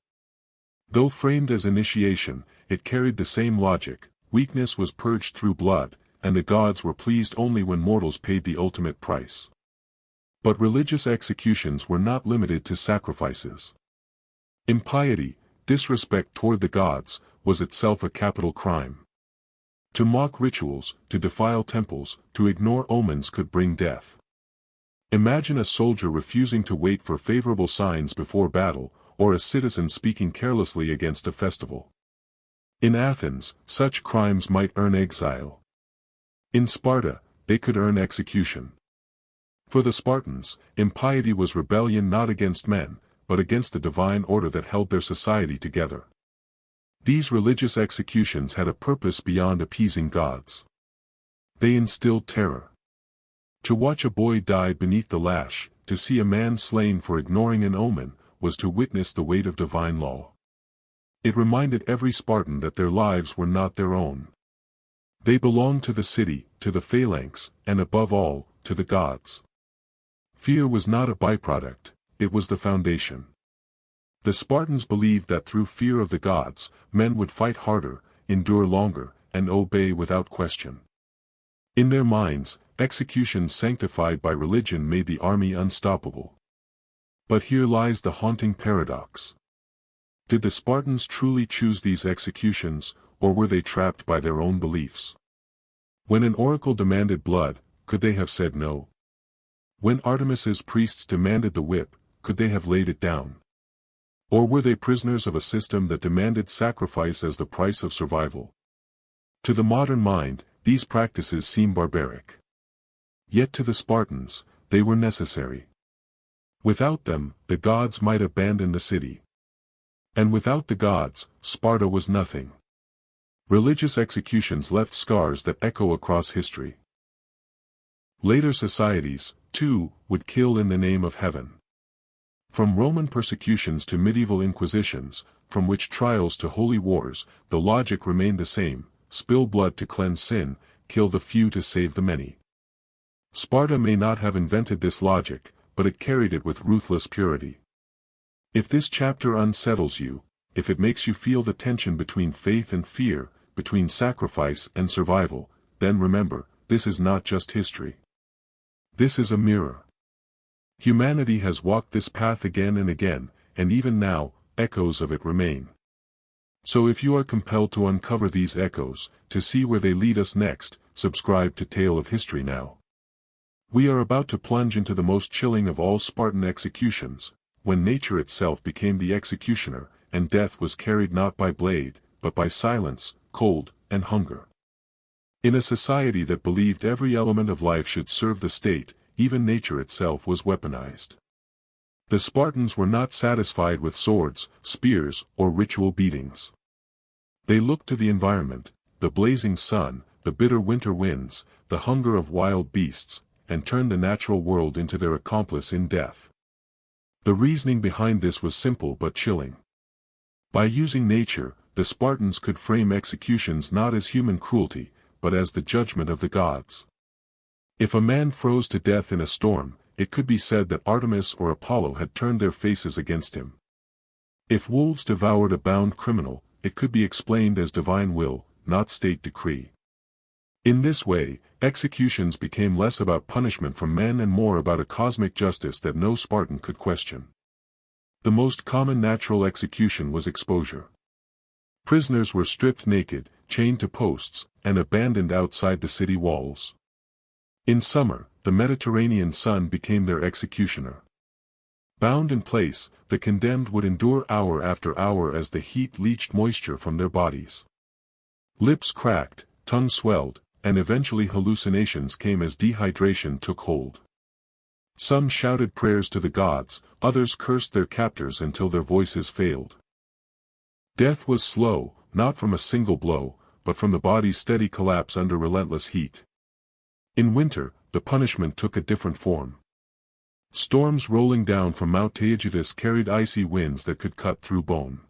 Though framed as initiation, it carried the same logic: weakness was purged through blood, and the gods were pleased only when mortals paid the ultimate price. But religious executions were not limited to sacrifices. Impiety, disrespect toward the gods, was itself a capital crime. To mock rituals, to defile temples, to ignore omens could bring death. Imagine a soldier refusing to wait for favorable signs before battle, or a citizen speaking carelessly against a festival. In Athens, such crimes might earn exile. In Sparta, they could earn execution. For the Spartans, impiety was rebellion not against men, but against the divine order that held their society together. These religious executions had a purpose beyond appeasing gods. They instilled terror. To watch a boy die beneath the lash, to see a man slain for ignoring an omen, was to witness the weight of divine law. It reminded every Spartan that their lives were not their own. They belonged to the city, to the phalanx, and above all, to the gods. Fear was not a byproduct, it was the foundation. The Spartans believed that through fear of the gods, men would fight harder, endure longer, and obey without question. In their minds, executions sanctified by religion made the army unstoppable. But here lies the haunting paradox. Did the Spartans truly choose these executions, or were they trapped by their own beliefs? When an oracle demanded blood, could they have said no? When Artemis's priests demanded the whip, could they have laid it down? Or were they prisoners of a system that demanded sacrifice as the price of survival? To the modern mind, these practices seem barbaric. Yet to the Spartans, they were necessary. Without them, the gods might abandon the city. And without the gods, Sparta was nothing. Religious executions left scars that echo across history. Later societies, too, would kill in the name of heaven. From Roman persecutions to medieval inquisitions, from witch trials to holy wars, the logic remained the same: spill blood to cleanse sin, kill the few to save the many. Sparta may not have invented this logic, but it carried it with ruthless purity. If this chapter unsettles you, if it makes you feel the tension between faith and fear, between sacrifice and survival, then remember, this is not just history. This is a mirror. Humanity has walked this path again and again, and even now, echoes of it remain. So if you are compelled to uncover these echoes, to see where they lead us next, subscribe to Tale of History now. We are about to plunge into the most chilling of all Spartan executions, when nature itself became the executioner, and death was carried not by blade, but by silence, cold, and hunger. In a society that believed every element of life should serve the state, even nature itself was weaponized. The Spartans were not satisfied with swords, spears, or ritual beatings. They looked to the environment, the blazing sun, the bitter winter winds, the hunger of wild beasts, and turned the natural world into their accomplice in death. The reasoning behind this was simple but chilling. By using nature, the Spartans could frame executions not as human cruelty, but as the judgment of the gods. If a man froze to death in a storm, it could be said that Artemis or Apollo had turned their faces against him. If wolves devoured a bound criminal, it could be explained as divine will, not state decree. In this way, executions became less about punishment from men and more about a cosmic justice that no Spartan could question. The most common natural execution was exposure. Prisoners were stripped naked, chained to posts, and abandoned outside the city walls. In summer, the Mediterranean sun became their executioner. Bound in place, the condemned would endure hour after hour as the heat leached moisture from their bodies. Lips cracked, tongue swelled, and eventually hallucinations came as dehydration took hold. Some shouted prayers to the gods, others cursed their captors until their voices failed. Death was slow, not from a single blow, but from the body's steady collapse under relentless heat. In winter, the punishment took a different form. Storms rolling down from Mount Taygetus carried icy winds that could cut through bone.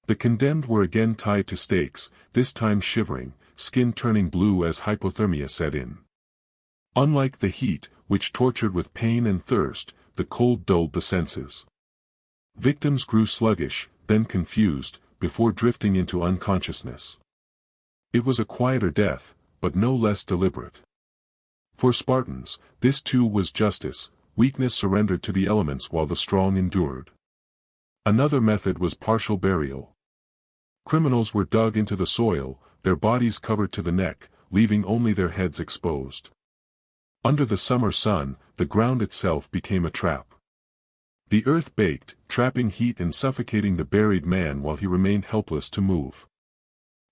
The condemned were again tied to stakes, this time shivering, skin turning blue as hypothermia set in. Unlike the heat, which tortured with pain and thirst, the cold dulled the senses. Victims grew sluggish, then confused, before drifting into unconsciousness. It was a quieter death, but no less deliberate. For Spartans, this too was justice: weakness surrendered to the elements while the strong endured. Another method was partial burial. Criminals were dug into the soil, their bodies covered to the neck, leaving only their heads exposed. Under the summer sun, the ground itself became a trap. The earth baked, trapping heat and suffocating the buried man while he remained helpless to move.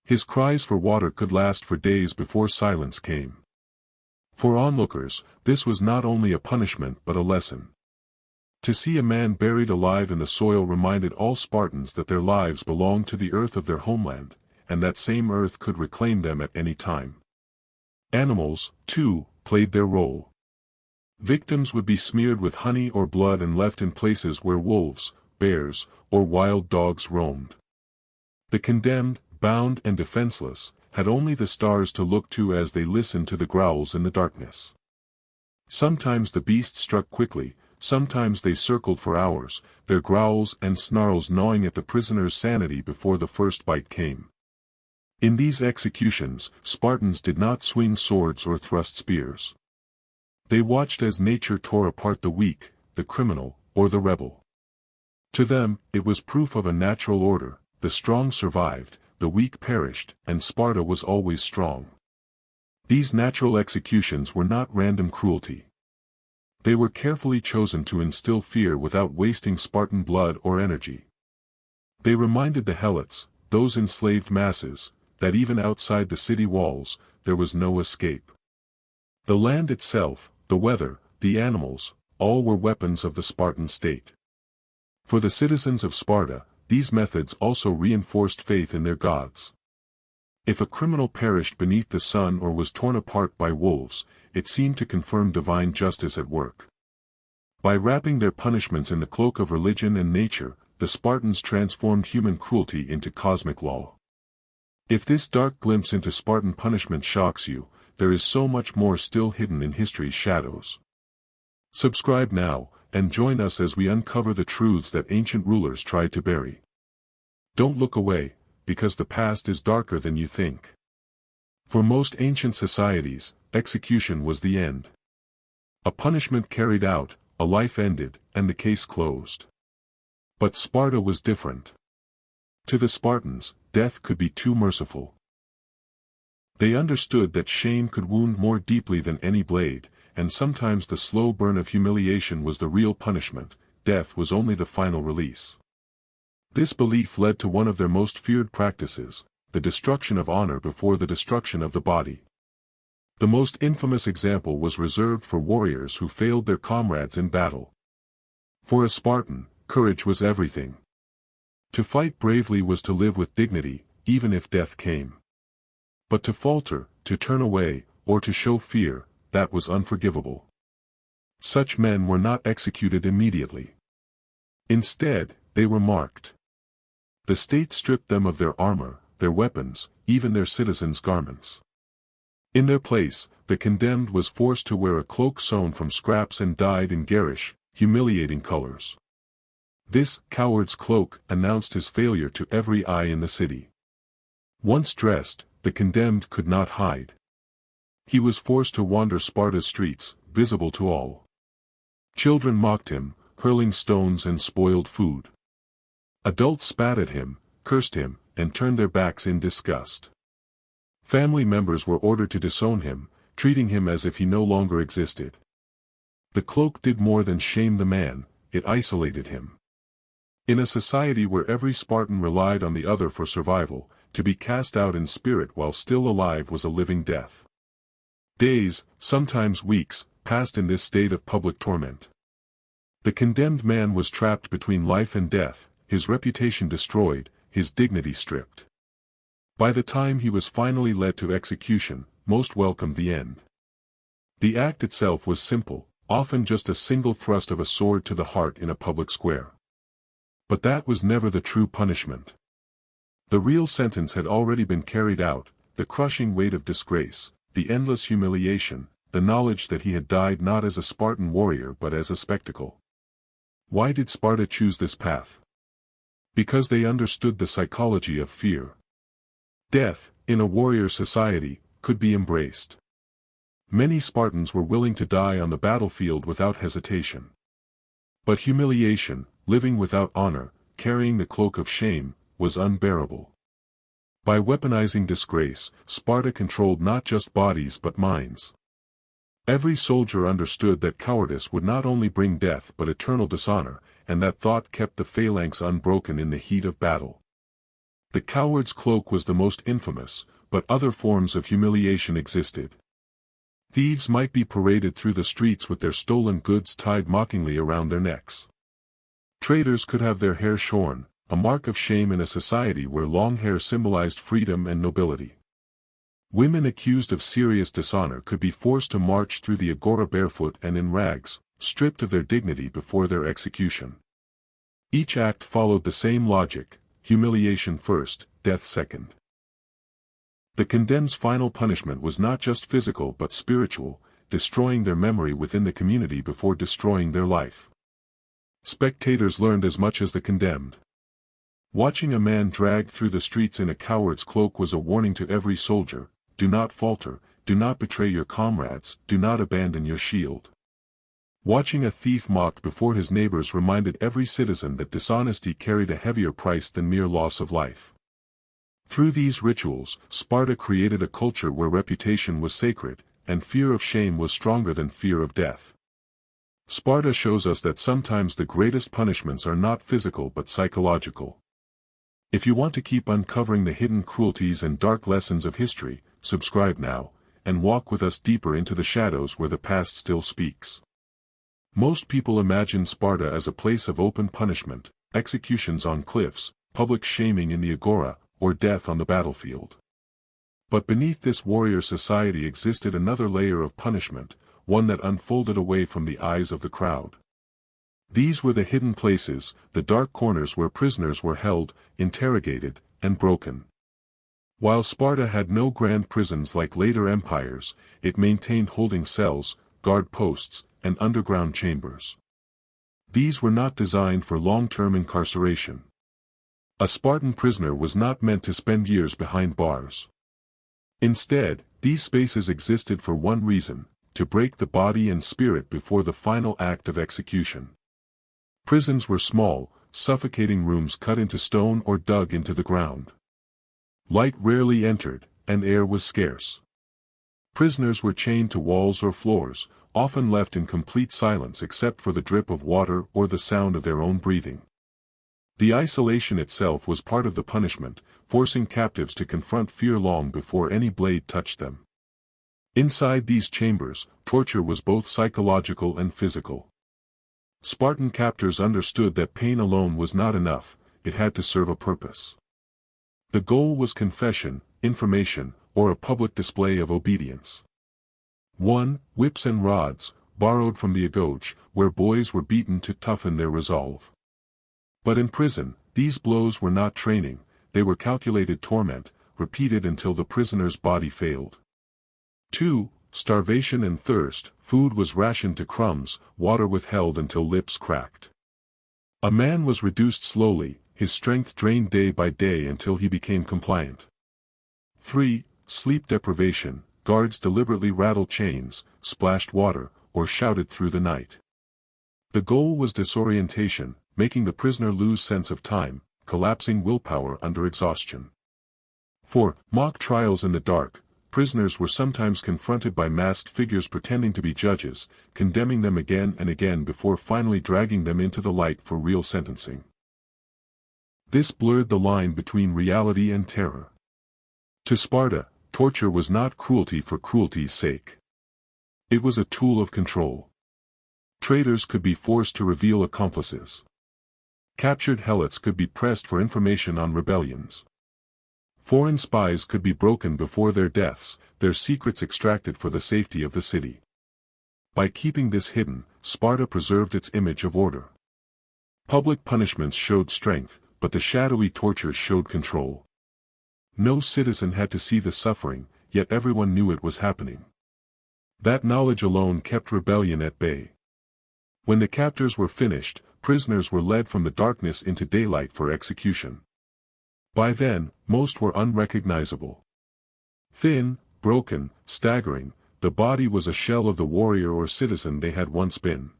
His cries for water could last for days before silence came. For onlookers, this was not only a punishment but a lesson. To see a man buried alive in the soil reminded all Spartans that their lives belonged to the earth of their homeland, and that same earth could reclaim them at any time. Animals, too, played their role. Victims would be smeared with honey or blood and left in places where wolves, bears, or wild dogs roamed. The condemned, bound and defenseless, had only the stars to look to as they listened to the growls in the darkness. Sometimes the beasts struck quickly, sometimes they circled for hours, their growls and snarls gnawing at the prisoner's sanity before the first bite came. In these executions, Spartans did not swing swords or thrust spears. They watched as nature tore apart the weak, the criminal, or the rebel. To them, it was proof of a natural order: the strong survived, the weak perished, and Sparta was always strong. These natural executions were not random cruelty. They were carefully chosen to instill fear without wasting Spartan blood or energy. They reminded the helots, those enslaved masses, that even outside the city walls, there was no escape. The land itself, the weather, the animals, all were weapons of the Spartan state. For the citizens of Sparta, these methods also reinforced faith in their gods. If a criminal perished beneath the sun or was torn apart by wolves, it seemed to confirm divine justice at work. By wrapping their punishments in the cloak of religion and nature, the Spartans transformed human cruelty into cosmic law. If this dark glimpse into Spartan punishment shocks you, there is so much more still hidden in history's shadows. Subscribe now, and join us as we uncover the truths that ancient rulers tried to bury. Don't look away, because the past is darker than you think. For most ancient societies, execution was the end. A punishment carried out, a life ended, and the case closed. But Sparta was different. To the Spartans, death could be too merciful. They understood that shame could wound more deeply than any blade, and sometimes the slow burn of humiliation was the real punishment. Death was only the final release. This belief led to one of their most feared practices: the destruction of honor before the destruction of the body. The most infamous example was reserved for warriors who failed their comrades in battle. For a Spartan, courage was everything. To fight bravely was to live with dignity, even if death came. But to falter, to turn away, or to show fear, that was unforgivable. Such men were not executed immediately. Instead, they were marked. The state stripped them of their armor, their weapons, even their citizens' garments. In their place, the condemned was forced to wear a cloak sewn from scraps and dyed in garish, humiliating colors. This coward's cloak announced his failure to every eye in the city. Once dressed, the condemned could not hide. He was forced to wander Sparta's streets, visible to all. Children mocked him, hurling stones and spoiled food. Adults spat at him, cursed him, and turned their backs in disgust. Family members were ordered to disown him, treating him as if he no longer existed. The cloak did more than shame the man, it isolated him. In a society where every Spartan relied on the other for survival, to be cast out in spirit while still alive was a living death. Days, sometimes weeks, passed in this state of public torment. The condemned man was trapped between life and death, his reputation destroyed, his dignity stripped. By the time he was finally led to execution, most welcomed the end. The act itself was simple, often just a single thrust of a sword to the heart in a public square. But that was never the true punishment. The real sentence had already been carried out: the crushing weight of disgrace, the endless humiliation, the knowledge that he had died not as a Spartan warrior but as a spectacle. Why did Sparta choose this path? Because they understood the psychology of fear. Death, in a warrior society, could be embraced. Many Spartans were willing to die on the battlefield without hesitation. But humiliation, living without honor, carrying the cloak of shame, was unbearable. By weaponizing disgrace, Sparta controlled not just bodies but minds. Every soldier understood that cowardice would not only bring death but eternal dishonor, and that thought kept the phalanx unbroken in the heat of battle. The coward's cloak was the most infamous, but other forms of humiliation existed. Thieves might be paraded through the streets with their stolen goods tied mockingly around their necks. Traitors could have their hair shorn, a mark of shame in a society where long hair symbolized freedom and nobility. Women accused of serious dishonor could be forced to march through the agora barefoot and in rags, stripped of their dignity before their execution. Each act followed the same logic: humiliation first, death second. The condemned's final punishment was not just physical but spiritual, destroying their memory within the community before destroying their life. Spectators learned as much as the condemned. Watching a man dragged through the streets in a coward's cloak was a warning to every soldier: do not falter, do not betray your comrades, do not abandon your shield. Watching a thief mocked before his neighbors reminded every citizen that dishonesty carried a heavier price than mere loss of life. Through these rituals, Sparta created a culture where reputation was sacred, and fear of shame was stronger than fear of death. Sparta shows us that sometimes the greatest punishments are not physical but psychological. If you want to keep uncovering the hidden cruelties and dark lessons of history, subscribe now, and walk with us deeper into the shadows where the past still speaks. Most people imagine Sparta as a place of open punishment, executions on cliffs, public shaming in the agora, or death on the battlefield. But beneath this warrior society existed another layer of punishment, one that unfolded away from the eyes of the crowd. These were the hidden places, the dark corners where prisoners were held, interrogated, and broken. While Sparta had no grand prisons like later empires, it maintained holding cells, guard posts, and underground chambers. These were not designed for long-term incarceration. A Spartan prisoner was not meant to spend years behind bars. Instead, these spaces existed for one reason: to break the body and spirit before the final act of execution. Prisons were small, suffocating rooms cut into stone or dug into the ground. Light rarely entered, and air was scarce. Prisoners were chained to walls or floors, often left in complete silence except for the drip of water or the sound of their own breathing. The isolation itself was part of the punishment, forcing captives to confront fear long before any blade touched them. Inside these chambers, torture was both psychological and physical. Spartan captors understood that pain alone was not enough, it had to serve a purpose. The goal was confession, information, or a public display of obedience. 1. Whips and rods, borrowed from the agoge, where boys were beaten to toughen their resolve. But in prison, these blows were not training, they were calculated torment, repeated until the prisoner's body failed. 2. Starvation and thirst, food was rationed to crumbs, water withheld until lips cracked. A man was reduced slowly, his strength drained day by day until he became compliant. 3. Sleep deprivation, guards deliberately rattled chains, splashed water, or shouted through the night. The goal was disorientation, making the prisoner lose sense of time, collapsing willpower under exhaustion. 4. Mock trials in the dark, prisoners were sometimes confronted by masked figures pretending to be judges, condemning them again and again before finally dragging them into the light for real sentencing. This blurred the line between reality and terror. To Sparta, torture was not cruelty for cruelty's sake. It was a tool of control. Traitors could be forced to reveal accomplices. Captured helots could be pressed for information on rebellions. Foreign spies could be broken before their deaths, their secrets extracted for the safety of the city. By keeping this hidden, Sparta preserved its image of order. Public punishments showed strength, but the shadowy tortures showed control. No citizen had to see the suffering, yet everyone knew it was happening. That knowledge alone kept rebellion at bay. When the captors were finished, prisoners were led from the darkness into daylight for execution. By then, most were unrecognizable. Thin, broken, staggering, the body was a shell of the warrior or citizen they had once been.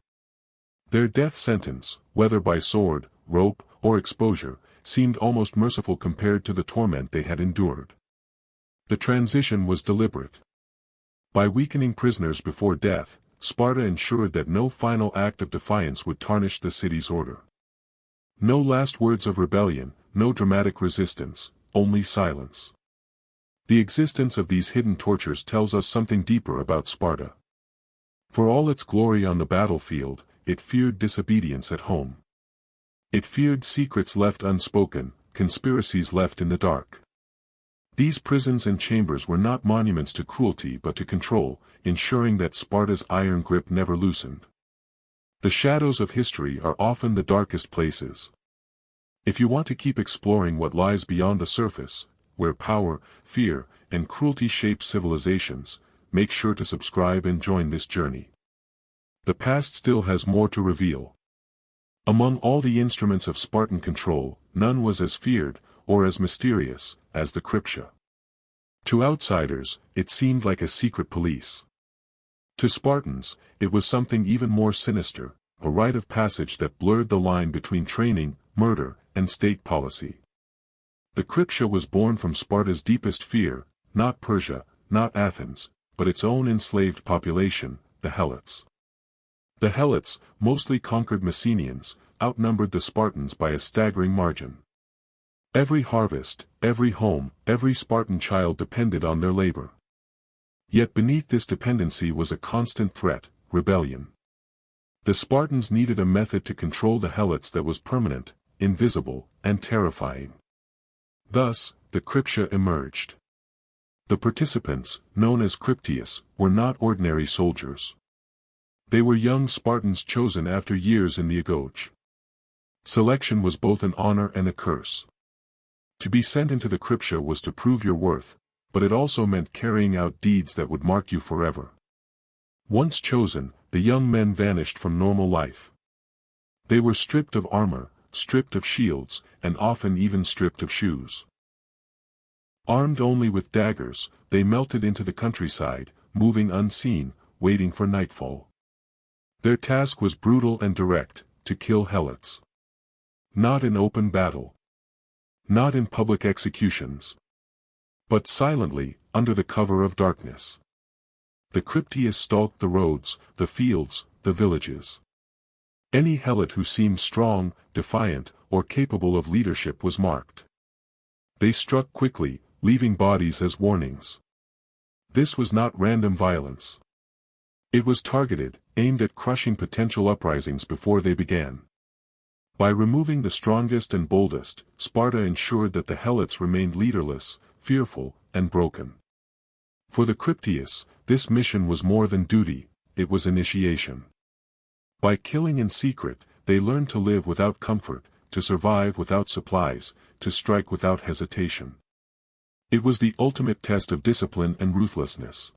Their death sentence, whether by sword, rope, or exposure, seemed almost merciful compared to the torment they had endured. The transition was deliberate. By weakening prisoners before death, Sparta ensured that no final act of defiance would tarnish the city's order. No last words of rebellion, no dramatic resistance, only silence. The existence of these hidden tortures tells us something deeper about Sparta. For all its glory on the battlefield, it feared disobedience at home. It feared secrets left unspoken, conspiracies left in the dark. These prisons and chambers were not monuments to cruelty but to control, ensuring that Sparta's iron grip never loosened. The shadows of history are often the darkest places. If you want to keep exploring what lies beyond the surface, where power, fear, and cruelty shape civilizations, make sure to subscribe and join this journey. The past still has more to reveal. Among all the instruments of Spartan control, none was as feared, or as mysterious, as the Krypteia. To outsiders, it seemed like a secret police. To Spartans, it was something even more sinister, a rite of passage that blurred the line between training, murder, and state policy. The Krypteia was born from Sparta's deepest fear, not Persia, not Athens, but its own enslaved population, the Helots. The Helots, mostly conquered Messenians, outnumbered the Spartans by a staggering margin. Every harvest, every home, every Spartan child depended on their labor. Yet beneath this dependency was a constant threat, rebellion. The Spartans needed a method to control the Helots that was permanent, invisible, and terrifying. Thus, the Krypteia emerged. The participants, known as Krypteias, were not ordinary soldiers. They were young Spartans chosen after years in the agoge. Selection was both an honor and a curse. To be sent into the Krypteia was to prove your worth, but it also meant carrying out deeds that would mark you forever. Once chosen, the young men vanished from normal life. They were stripped of armor, stripped of shields, and often even stripped of shoes. Armed only with daggers, they melted into the countryside, moving unseen, waiting for nightfall. Their task was brutal and direct, to kill Helots. Not in open battle. Not in public executions. But silently, under the cover of darkness. The Krypteias stalked the roads, the fields, the villages. Any Helot who seemed strong, defiant, or capable of leadership was marked. They struck quickly, leaving bodies as warnings. This was not random violence. It was targeted, aimed at crushing potential uprisings before they began. By removing the strongest and boldest, Sparta ensured that the Helots remained leaderless, fearful, and broken. For the Krypteias, this mission was more than duty, it was initiation. By killing in secret, they learned to live without comfort, to survive without supplies, to strike without hesitation. It was the ultimate test of discipline and ruthlessness.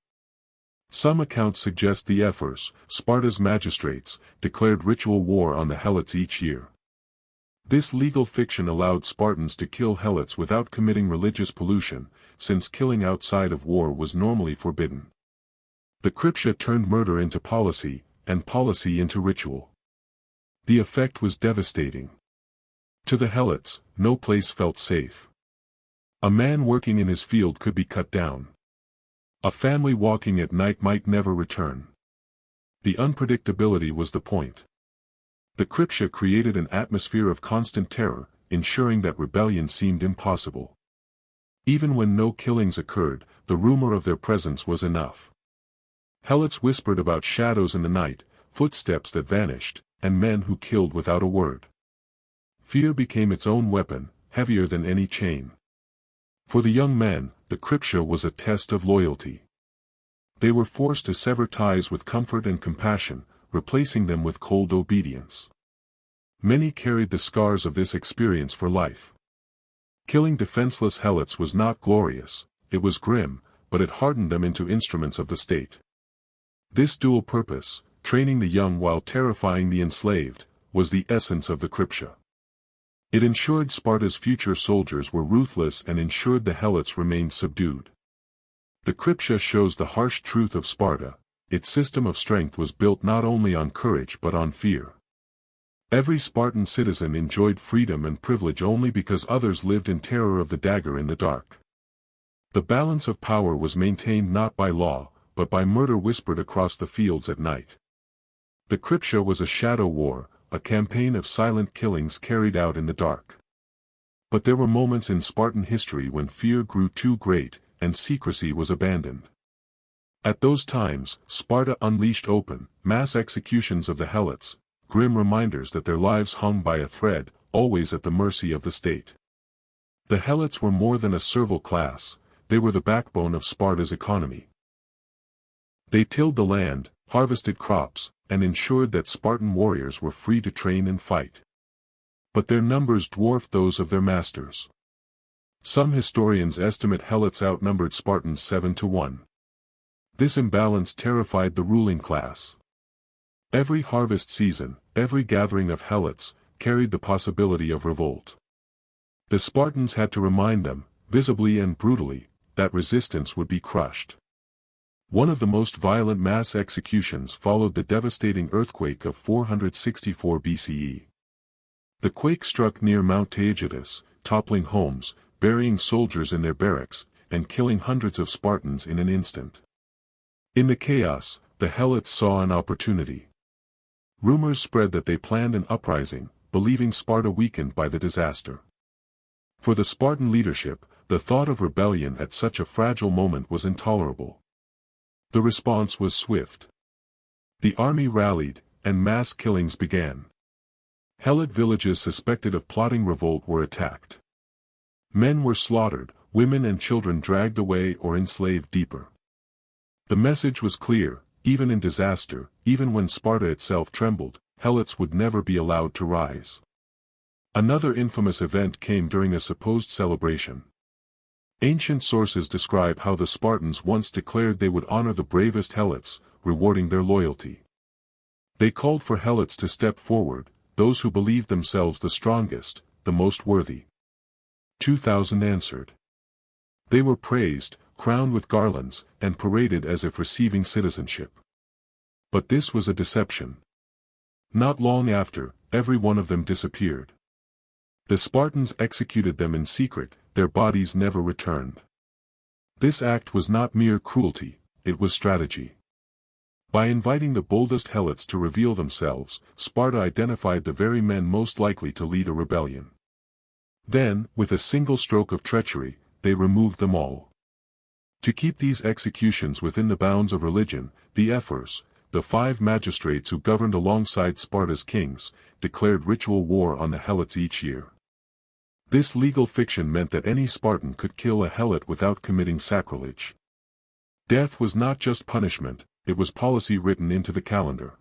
Some accounts suggest the Ephors, Sparta's magistrates, declared ritual war on the Helots each year. This legal fiction allowed Spartans to kill Helots without committing religious pollution, since killing outside of war was normally forbidden. The Krypteia turned murder into policy, and policy into ritual. The effect was devastating. To the Helots, no place felt safe. A man working in his field could be cut down. A family walking at night might never return. The unpredictability was the point. The Krypteia created an atmosphere of constant terror, ensuring that rebellion seemed impossible. Even when no killings occurred, the rumor of their presence was enough. Helots whispered about shadows in the night, footsteps that vanished, and men who killed without a word. Fear became its own weapon, heavier than any chain. For the young men, the Krypteia was a test of loyalty. They were forced to sever ties with comfort and compassion, replacing them with cold obedience. Many carried the scars of this experience for life. Killing defenseless Helots was not glorious, it was grim, but it hardened them into instruments of the state. This dual purpose, training the young while terrifying the enslaved, was the essence of the Krypteia. It ensured Sparta's future soldiers were ruthless and ensured the Helots remained subdued. The Krypteia shows the harsh truth of Sparta. Its system of strength was built not only on courage but on fear. Every Spartan citizen enjoyed freedom and privilege only because others lived in terror of the dagger in the dark. The balance of power was maintained not by law, but by murder whispered across the fields at night. The Krypteia was a shadow war, a campaign of silent killings carried out in the dark. But there were moments in Spartan history when fear grew too great, and secrecy was abandoned. At those times, Sparta unleashed open, mass executions of the helots, grim reminders that their lives hung by a thread, always at the mercy of the state. The helots were more than a servile class, they were the backbone of Sparta's economy. They tilled the land, harvested crops, and ensured that Spartan warriors were free to train and fight. But their numbers dwarfed those of their masters. Some historians estimate helots outnumbered Spartans 7-1. This imbalance terrified the ruling class. Every harvest season, every gathering of helots, carried the possibility of revolt. The Spartans had to remind them, visibly and brutally, that resistance would be crushed. One of the most violent mass executions followed the devastating earthquake of 464 BCE. The quake struck near Mount Taygetus, toppling homes, burying soldiers in their barracks, and killing hundreds of Spartans in an instant. In the chaos, the helots saw an opportunity. Rumors spread that they planned an uprising, believing Sparta weakened by the disaster. For the Spartan leadership, the thought of rebellion at such a fragile moment was intolerable. The response was swift. The army rallied, and mass killings began. Helot villages suspected of plotting revolt were attacked. Men were slaughtered, women and children dragged away or enslaved deeper. The message was clear: even in disaster, even when Sparta itself trembled, helots would never be allowed to rise. Another infamous event came during a supposed celebration. Ancient sources describe how the Spartans once declared they would honor the bravest helots, rewarding their loyalty. They called for helots to step forward, those who believed themselves the strongest, the most worthy. 2,000 answered. They were praised, crowned with garlands, and paraded as if receiving citizenship. But this was a deception. Not long after, every one of them disappeared. The Spartans executed them in secret, their bodies never returned. This act was not mere cruelty, it was strategy. By inviting the boldest helots to reveal themselves, Sparta identified the very men most likely to lead a rebellion. Then, with a single stroke of treachery, they removed them all. To keep these executions within the bounds of religion, the ephors, the 5 magistrates who governed alongside Sparta's kings, declared ritual war on the helots each year. This legal fiction meant that any Spartan could kill a helot without committing sacrilege. Death was not just punishment, it was policy written into the calendar.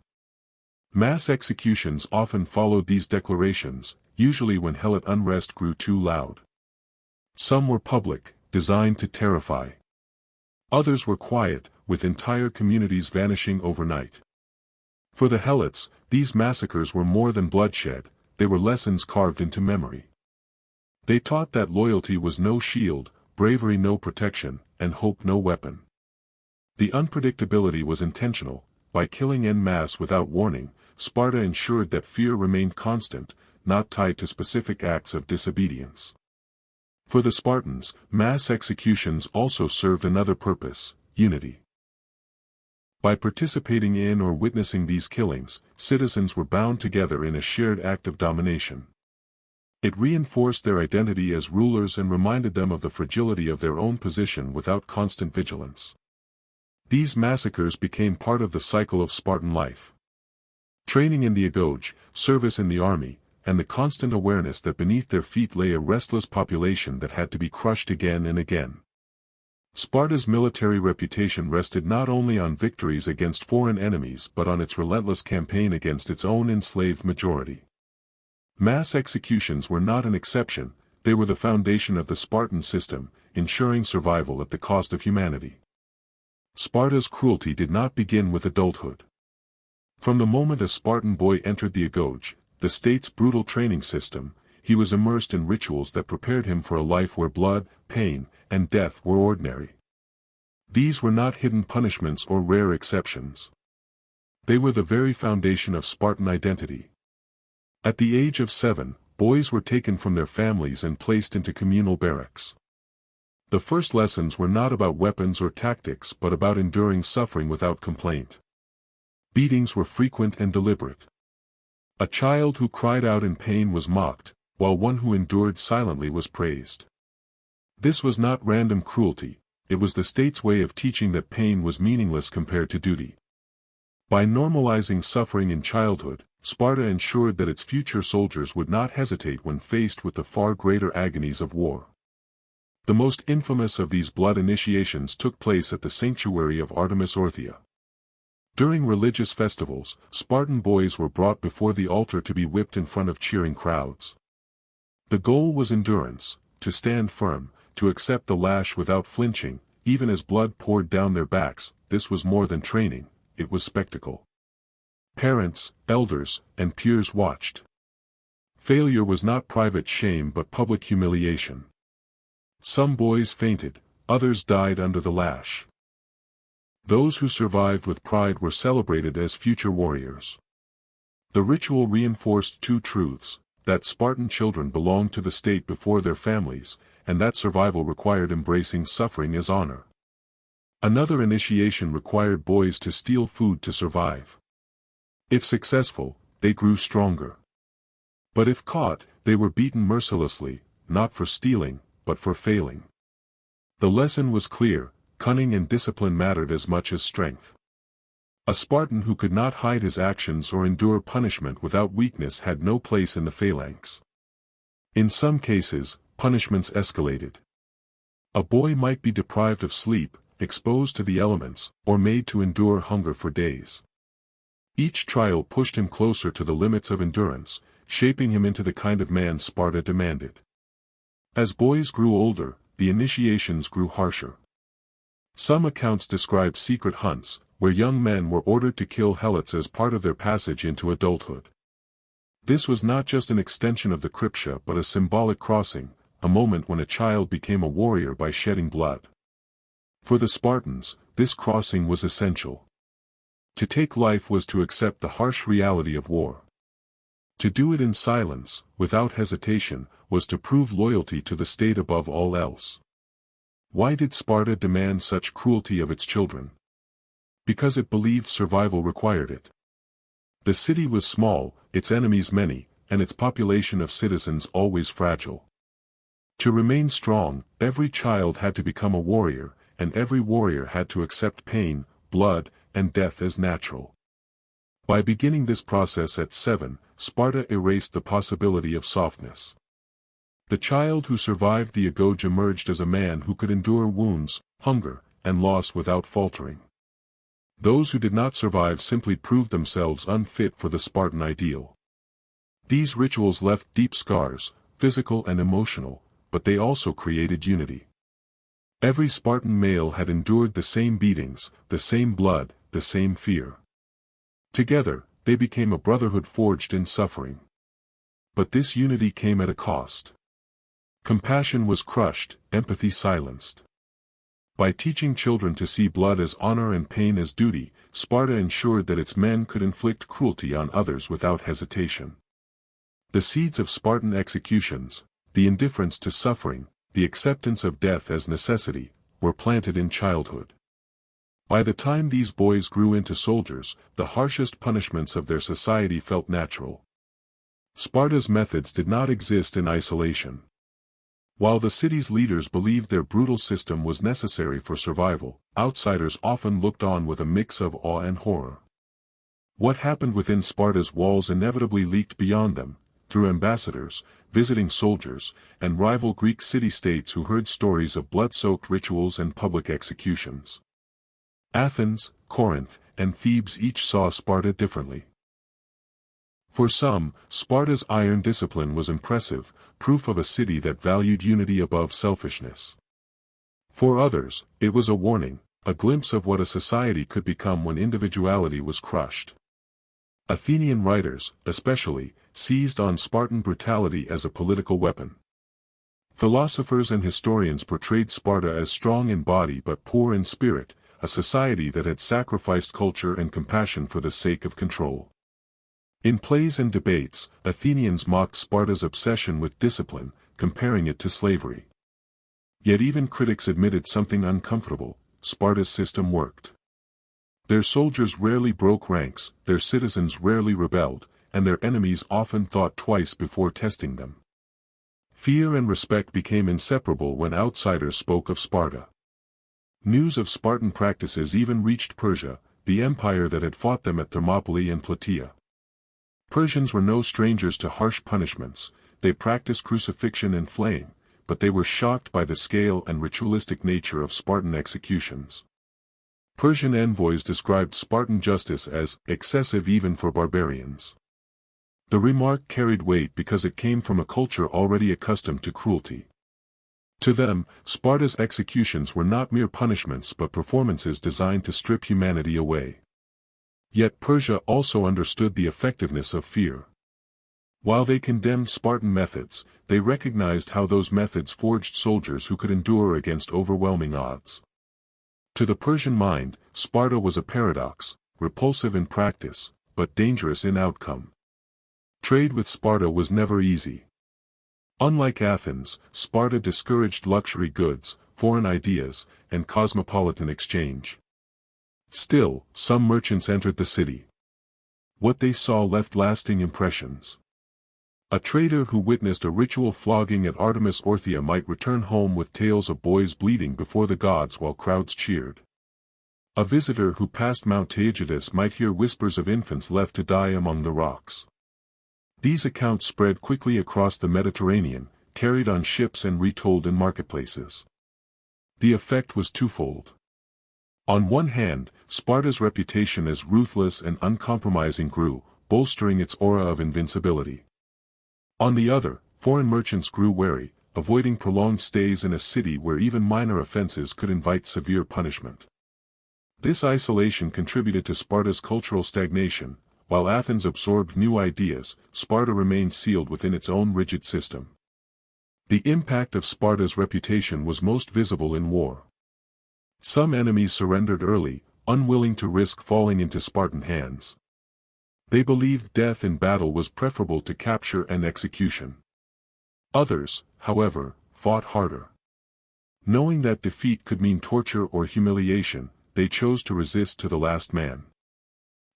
Mass executions often followed these declarations, usually when helot unrest grew too loud. Some were public, designed to terrify. Others were quiet, with entire communities vanishing overnight. For the helots, these massacres were more than bloodshed, they were lessons carved into memory. They taught that loyalty was no shield, bravery no protection, and hope no weapon. The unpredictability was intentional. By killing en masse without warning, Sparta ensured that fear remained constant, not tied to specific acts of disobedience. For the Spartans, mass executions also served another purpose: unity. By participating in or witnessing these killings, citizens were bound together in a shared act of domination. It reinforced their identity as rulers and reminded them of the fragility of their own position without constant vigilance. These massacres became part of the cycle of Spartan life. Training in the agoge, service in the army, and the constant awareness that beneath their feet lay a restless population that had to be crushed again and again. Sparta's military reputation rested not only on victories against foreign enemies but on its relentless campaign against its own enslaved majority. Mass executions were not an exception, they were the foundation of the Spartan system, ensuring survival at the cost of humanity. Sparta's cruelty did not begin with adulthood. From the moment a Spartan boy entered the agoge, the state's brutal training system, he was immersed in rituals that prepared him for a life where blood, pain, and death were ordinary. These were not hidden punishments or rare exceptions. They were the very foundation of Spartan identity. At the age of 7, boys were taken from their families and placed into communal barracks. The first lessons were not about weapons or tactics but about enduring suffering without complaint. Beatings were frequent and deliberate. A child who cried out in pain was mocked, while one who endured silently was praised. This was not random cruelty, it was the state's way of teaching that pain was meaningless compared to duty. By normalizing suffering in childhood, Sparta ensured that its future soldiers would not hesitate when faced with the far greater agonies of war. The most infamous of these blood initiations took place at the sanctuary of Artemis Orthia. During religious festivals, Spartan boys were brought before the altar to be whipped in front of cheering crowds. The goal was endurance, to stand firm, to accept the lash without flinching, even as blood poured down their backs. This was more than training, it was spectacle. Parents, elders, and peers watched. Failure was not private shame but public humiliation. Some boys fainted, others died under the lash. Those who survived with pride were celebrated as future warriors. The ritual reinforced two truths, that Spartan children belonged to the state before their families, and that survival required embracing suffering as honor. Another initiation required boys to steal food to survive. If successful, they grew stronger. But if caught, they were beaten mercilessly, not for stealing, but for failing. The lesson was clear, cunning and discipline mattered as much as strength. A Spartan who could not hide his actions or endure punishment without weakness had no place in the phalanx. In some cases, punishments escalated. A boy might be deprived of sleep, exposed to the elements, or made to endure hunger for days. Each trial pushed him closer to the limits of endurance, shaping him into the kind of man Sparta demanded. As boys grew older, the initiations grew harsher. Some accounts describe secret hunts, where young men were ordered to kill helots as part of their passage into adulthood. This was not just an extension of the Krypteia but a symbolic crossing, a moment when a child became a warrior by shedding blood. For the Spartans, this crossing was essential. To take life was to accept the harsh reality of war. To do it in silence, without hesitation, was to prove loyalty to the state above all else. Why did Sparta demand such cruelty of its children? Because it believed survival required it. The city was small, its enemies many, and its population of citizens always fragile. To remain strong, every child had to become a warrior, and every warrior had to accept pain, blood, and death as natural. By beginning this process at 7, Sparta erased the possibility of softness. The child who survived the agoge emerged as a man who could endure wounds, hunger, and loss without faltering. Those who did not survive simply proved themselves unfit for the Spartan ideal. These rituals left deep scars, physical and emotional, but they also created unity. Every Spartan male had endured the same beatings, the same blood, the same fear. Together, they became a brotherhood forged in suffering. But this unity came at a cost. Compassion was crushed, empathy silenced. By teaching children to see blood as honor and pain as duty, Sparta ensured that its men could inflict cruelty on others without hesitation. The seeds of Spartan executions, the indifference to suffering, the acceptance of death as necessity, were planted in childhood. By the time these boys grew into soldiers, the harshest punishments of their society felt natural. Sparta's methods did not exist in isolation. While the city's leaders believed their brutal system was necessary for survival, outsiders often looked on with a mix of awe and horror. What happened within Sparta's walls inevitably leaked beyond them, through ambassadors, visiting soldiers, and rival Greek city-states who heard stories of blood-soaked rituals and public executions. Athens, Corinth, and Thebes each saw Sparta differently. For some, Sparta's iron discipline was impressive, proof of a city that valued unity above selfishness. For others, it was a warning, a glimpse of what a society could become when individuality was crushed. Athenian writers, especially, seized on Spartan brutality as a political weapon. Philosophers and historians portrayed Sparta as strong in body but poor in spirit, a society that had sacrificed culture and compassion for the sake of control. In plays and debates, Athenians mocked Sparta's obsession with discipline, comparing it to slavery. Yet even critics admitted something uncomfortable: Sparta's system worked. Their soldiers rarely broke ranks, their citizens rarely rebelled, and their enemies often thought twice before testing them. Fear and respect became inseparable when outsiders spoke of Sparta. News of Spartan practices even reached Persia, the empire that had fought them at Thermopylae and Plataea. Persians were no strangers to harsh punishments. They practiced crucifixion and flame, but they were shocked by the scale and ritualistic nature of Spartan executions. Persian envoys described Spartan justice as excessive even for barbarians. The remark carried weight because it came from a culture already accustomed to cruelty. To them, Sparta's executions were not mere punishments but performances designed to strip humanity away. Yet Persia also understood the effectiveness of fear. While they condemned Spartan methods, they recognized how those methods forged soldiers who could endure against overwhelming odds. To the Persian mind, Sparta was a paradox, repulsive in practice, but dangerous in outcome. Trade with Sparta was never easy. Unlike Athens, Sparta discouraged luxury goods, foreign ideas, and cosmopolitan exchange. Still, some merchants entered the city. What they saw left lasting impressions. A trader who witnessed a ritual flogging at Artemis Orthia might return home with tales of boys bleeding before the gods while crowds cheered. A visitor who passed Mount Taygetus might hear whispers of infants left to die among the rocks. These accounts spread quickly across the Mediterranean, carried on ships and retold in marketplaces. The effect was twofold. On one hand, Sparta's reputation as ruthless and uncompromising grew, bolstering its aura of invincibility. On the other, foreign merchants grew wary, avoiding prolonged stays in a city where even minor offenses could invite severe punishment. This isolation contributed to Sparta's cultural stagnation. While Athens absorbed new ideas, Sparta remained sealed within its own rigid system. The impact of Sparta's reputation was most visible in war. Some enemies surrendered early, unwilling to risk falling into Spartan hands. They believed death in battle was preferable to capture and execution. Others, however, fought harder. Knowing that defeat could mean torture or humiliation, they chose to resist to the last man.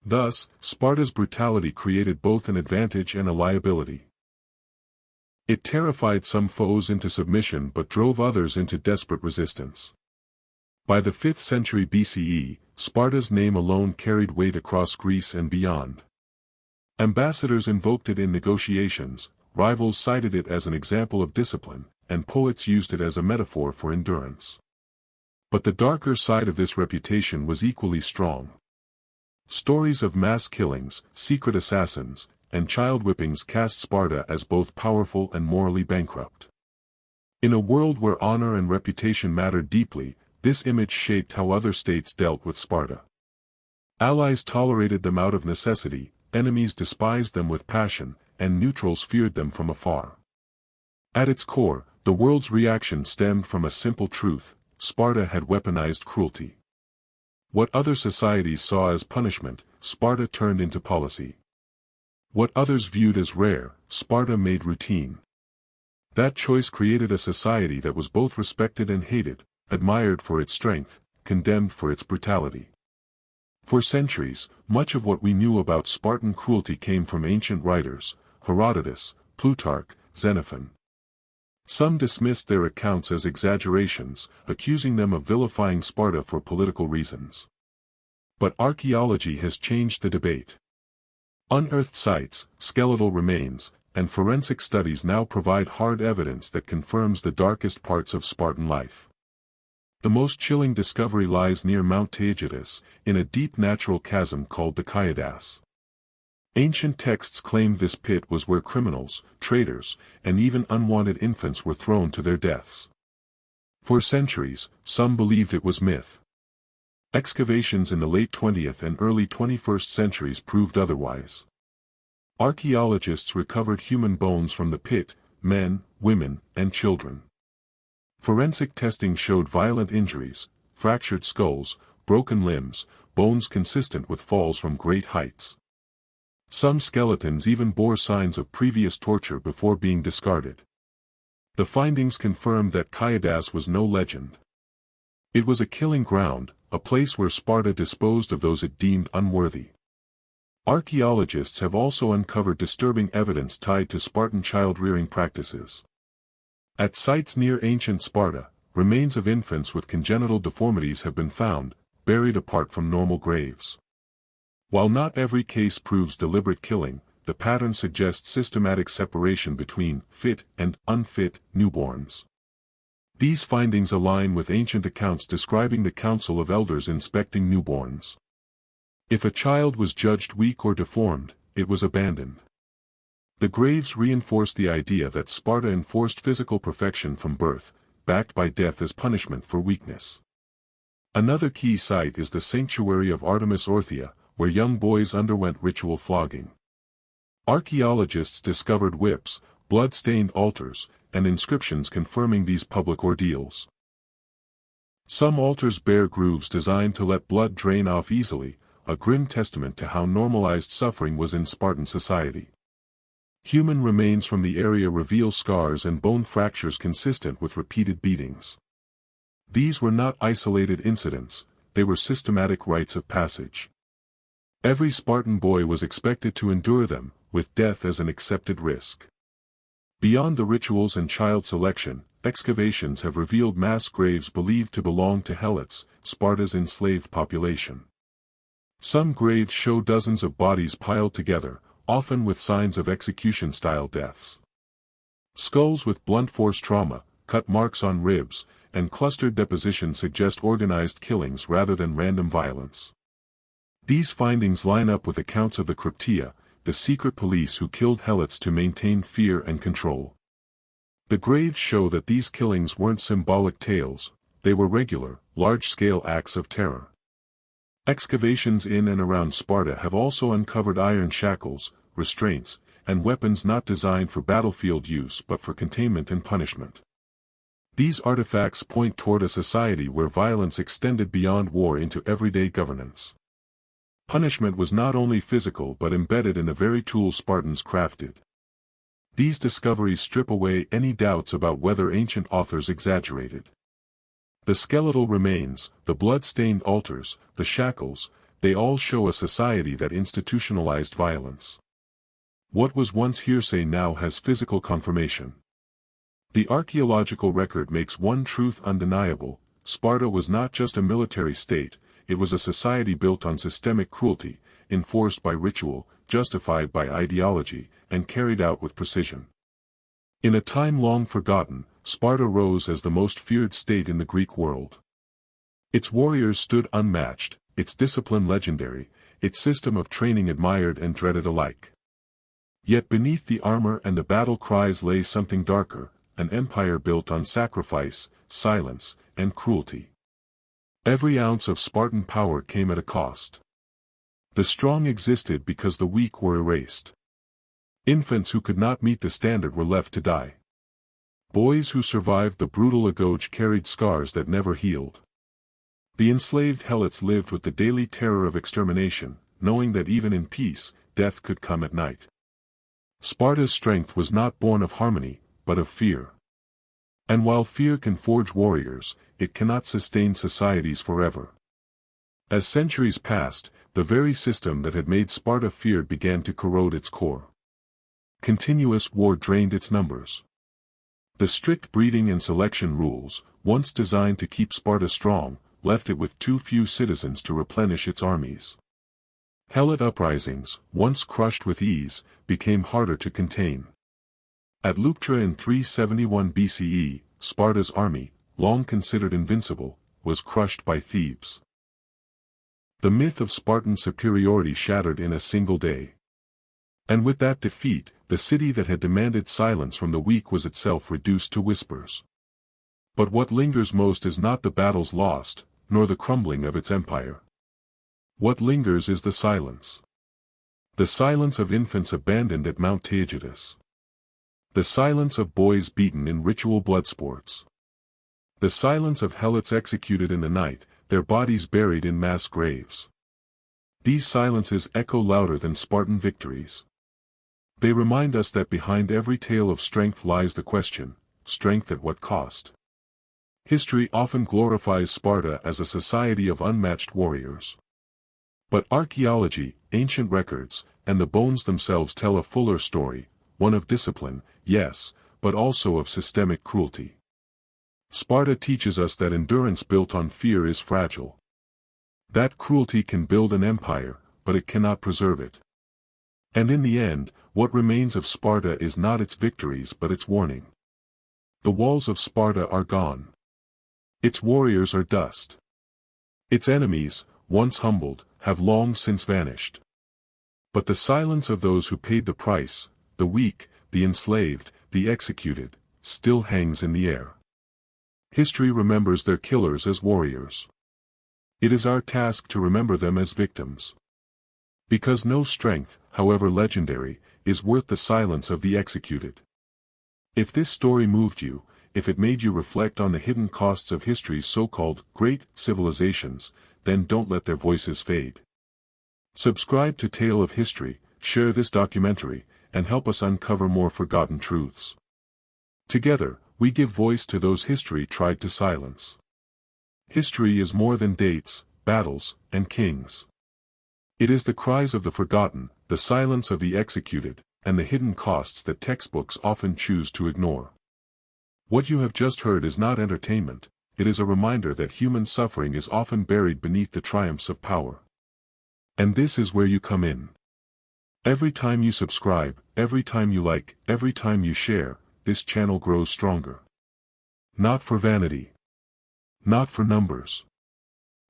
Thus, Sparta's brutality created both an advantage and a liability. It terrified some foes into submission but drove others into desperate resistance. By the 5th century BCE, Sparta's name alone carried weight across Greece and beyond. Ambassadors invoked it in negotiations, rivals cited it as an example of discipline, and poets used it as a metaphor for endurance. But the darker side of this reputation was equally strong. Stories of mass killings, secret assassins, and child whippings cast Sparta as both powerful and morally bankrupt. In a world where honor and reputation mattered deeply, this image shaped how other states dealt with Sparta. Allies tolerated them out of necessity, enemies despised them with passion, and neutrals feared them from afar. At its core, the world's reaction stemmed from a simple truth: Sparta had weaponized cruelty. What other societies saw as punishment, Sparta turned into policy. What others viewed as rare, Sparta made routine. That choice created a society that was both respected and hated, admired for its strength, condemned for its brutality. For centuries, much of what we knew about Spartan cruelty came from ancient writers: Herodotus, Plutarch, Xenophon. Some dismissed their accounts as exaggerations, accusing them of vilifying Sparta for political reasons. But archaeology has changed the debate. Unearthed sites, skeletal remains, and forensic studies now provide hard evidence that confirms the darkest parts of Spartan life. The most chilling discovery lies near Mount Taygetus, in a deep natural chasm called the Kaidas. Ancient texts claimed this pit was where criminals, traitors, and even unwanted infants were thrown to their deaths. For centuries, some believed it was myth. Excavations in the late 20th and early 21st centuries proved otherwise. Archaeologists recovered human bones from the pit: men, women, and children. Forensic testing showed violent injuries, fractured skulls, broken limbs, bones consistent with falls from great heights. Some skeletons even bore signs of previous torture before being discarded. The findings confirmed that Kaidas was no legend. It was a killing ground, a place where Sparta disposed of those it deemed unworthy. Archaeologists have also uncovered disturbing evidence tied to Spartan child-rearing practices. At sites near ancient Sparta, remains of infants with congenital deformities have been found, buried apart from normal graves. While not every case proves deliberate killing, the pattern suggests systematic separation between fit and unfit newborns. These findings align with ancient accounts describing the council of elders inspecting newborns. If a child was judged weak or deformed, it was abandoned. The graves reinforce the idea that Sparta enforced physical perfection from birth, backed by death as punishment for weakness. Another key site is the sanctuary of Artemis Orthia, where young boys underwent ritual flogging. Archaeologists discovered whips, blood-stained altars, and inscriptions confirming these public ordeals. Some altars bear grooves designed to let blood drain off easily, a grim testament to how normalized suffering was in Spartan society. Human remains from the area reveal scars and bone fractures consistent with repeated beatings. These were not isolated incidents, they were systematic rites of passage. Every Spartan boy was expected to endure them, with death as an accepted risk. Beyond the rituals and child selection, excavations have revealed mass graves believed to belong to helots, Sparta's enslaved population. Some graves show dozens of bodies piled together, often with signs of execution-style deaths. Skulls with blunt force trauma, cut marks on ribs, and clustered deposition suggest organized killings rather than random violence. These findings line up with accounts of the Krypteia, the secret police who killed helots to maintain fear and control. The graves show that these killings weren't symbolic tales, they were regular, large-scale acts of terror. Excavations in and around Sparta have also uncovered iron shackles, restraints, and weapons not designed for battlefield use but for containment and punishment. These artifacts point toward a society where violence extended beyond war into everyday governance. Punishment was not only physical but embedded in the very tools Spartans crafted. These discoveries strip away any doubts about whether ancient authors exaggerated. The skeletal remains, the blood-stained altars, the shackles, they all show a society that institutionalized violence. What was once hearsay now has physical confirmation. The archaeological record makes one truth undeniable: Sparta was not just a military state, it was a society built on systemic cruelty, enforced by ritual, justified by ideology, and carried out with precision. In a time long forgotten, Sparta rose as the most feared state in the Greek world. Its warriors stood unmatched, its discipline legendary, its system of training admired and dreaded alike. Yet beneath the armor and the battle cries lay something darker, an empire built on sacrifice, silence, and cruelty. Every ounce of Spartan power came at a cost. The strong existed because the weak were erased. Infants who could not meet the standard were left to die. Boys who survived the brutal agouge carried scars that never healed. The enslaved helots lived with the daily terror of extermination, knowing that even in peace, death could come at night. Sparta's strength was not born of harmony, but of fear. And while fear can forge warriors, it cannot sustain societies forever. As centuries passed, the very system that had made Sparta feared began to corrode its core. Continuous war drained its numbers. The strict breeding and selection rules, once designed to keep Sparta strong, left it with too few citizens to replenish its armies. Helot uprisings, once crushed with ease, became harder to contain. At Leuctra in 371 BCE, Sparta's army, long considered invincible, was crushed by Thebes. The myth of Spartan superiority shattered in a single day. And with that defeat, the city that had demanded silence from the weak was itself reduced to whispers. But what lingers most is not the battles lost, nor the crumbling of its empire. What lingers is the silence. The silence of infants abandoned at Mount Taygetus. The silence of boys beaten in ritual bloodsports. The silence of helots executed in the night, their bodies buried in mass graves. These silences echo louder than Spartan victories. They remind us that behind every tale of strength lies the question, strength at what cost? History often glorifies Sparta as a society of unmatched warriors. But archaeology, ancient records, and the bones themselves tell a fuller story, one of discipline, yes, but also of systemic cruelty. Sparta teaches us that endurance built on fear is fragile. That cruelty can build an empire, but it cannot preserve it. And in the end, what remains of Sparta is not its victories but its warning. The walls of Sparta are gone. Its warriors are dust. Its enemies, once humbled, have long since vanished. But the silence of those who paid the price, the weak, the enslaved, the executed, still hangs in the air. History remembers their killers as warriors. It is our task to remember them as victims. Because no strength, however legendary, is worth the silence of the executed. If this story moved you, if it made you reflect on the hidden costs of history's so-called great civilizations, then don't let their voices fade. Subscribe to Tale of History, share this documentary, and help us uncover more forgotten truths. Together, we give voice to those history tried to silence. History is more than dates, battles, and kings. It is the cries of the forgotten, the silence of the executed, and the hidden costs that textbooks often choose to ignore. What you have just heard is not entertainment, it is a reminder that human suffering is often buried beneath the triumphs of power. And this is where you come in. Every time you subscribe, every time you like, every time you share, this channel grows stronger. Not for vanity. Not for numbers.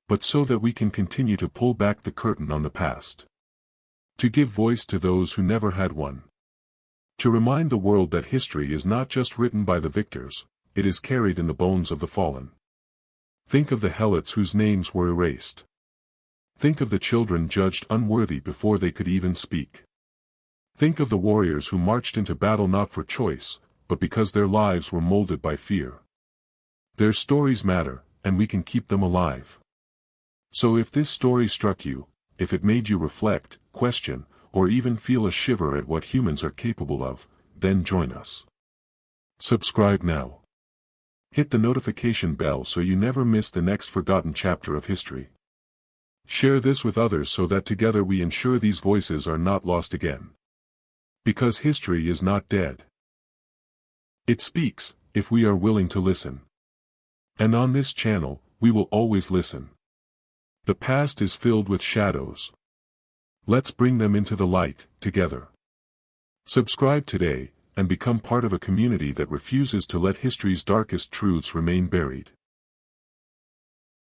But so that we can continue to pull back the curtain on the past. To give voice to those who never had one. To remind the world that history is not just written by the victors, it is carried in the bones of the fallen. Think of the helots whose names were erased. Think of the children judged unworthy before they could even speak. Think of the warriors who marched into battle not for choice, but because their lives were molded by fear. Their stories matter, and we can keep them alive. So if this story struck you, if it made you reflect, question, or even feel a shiver at what humans are capable of, then join us. Subscribe now. Hit the notification bell so you never miss the next forgotten chapter of history. Share this with others so that together we ensure these voices are not lost again. Because history is not dead. It speaks, if we are willing to listen. And on this channel, we will always listen. The past is filled with shadows. Let's bring them into the light, together. Subscribe today, and become part of a community that refuses to let history's darkest truths remain buried.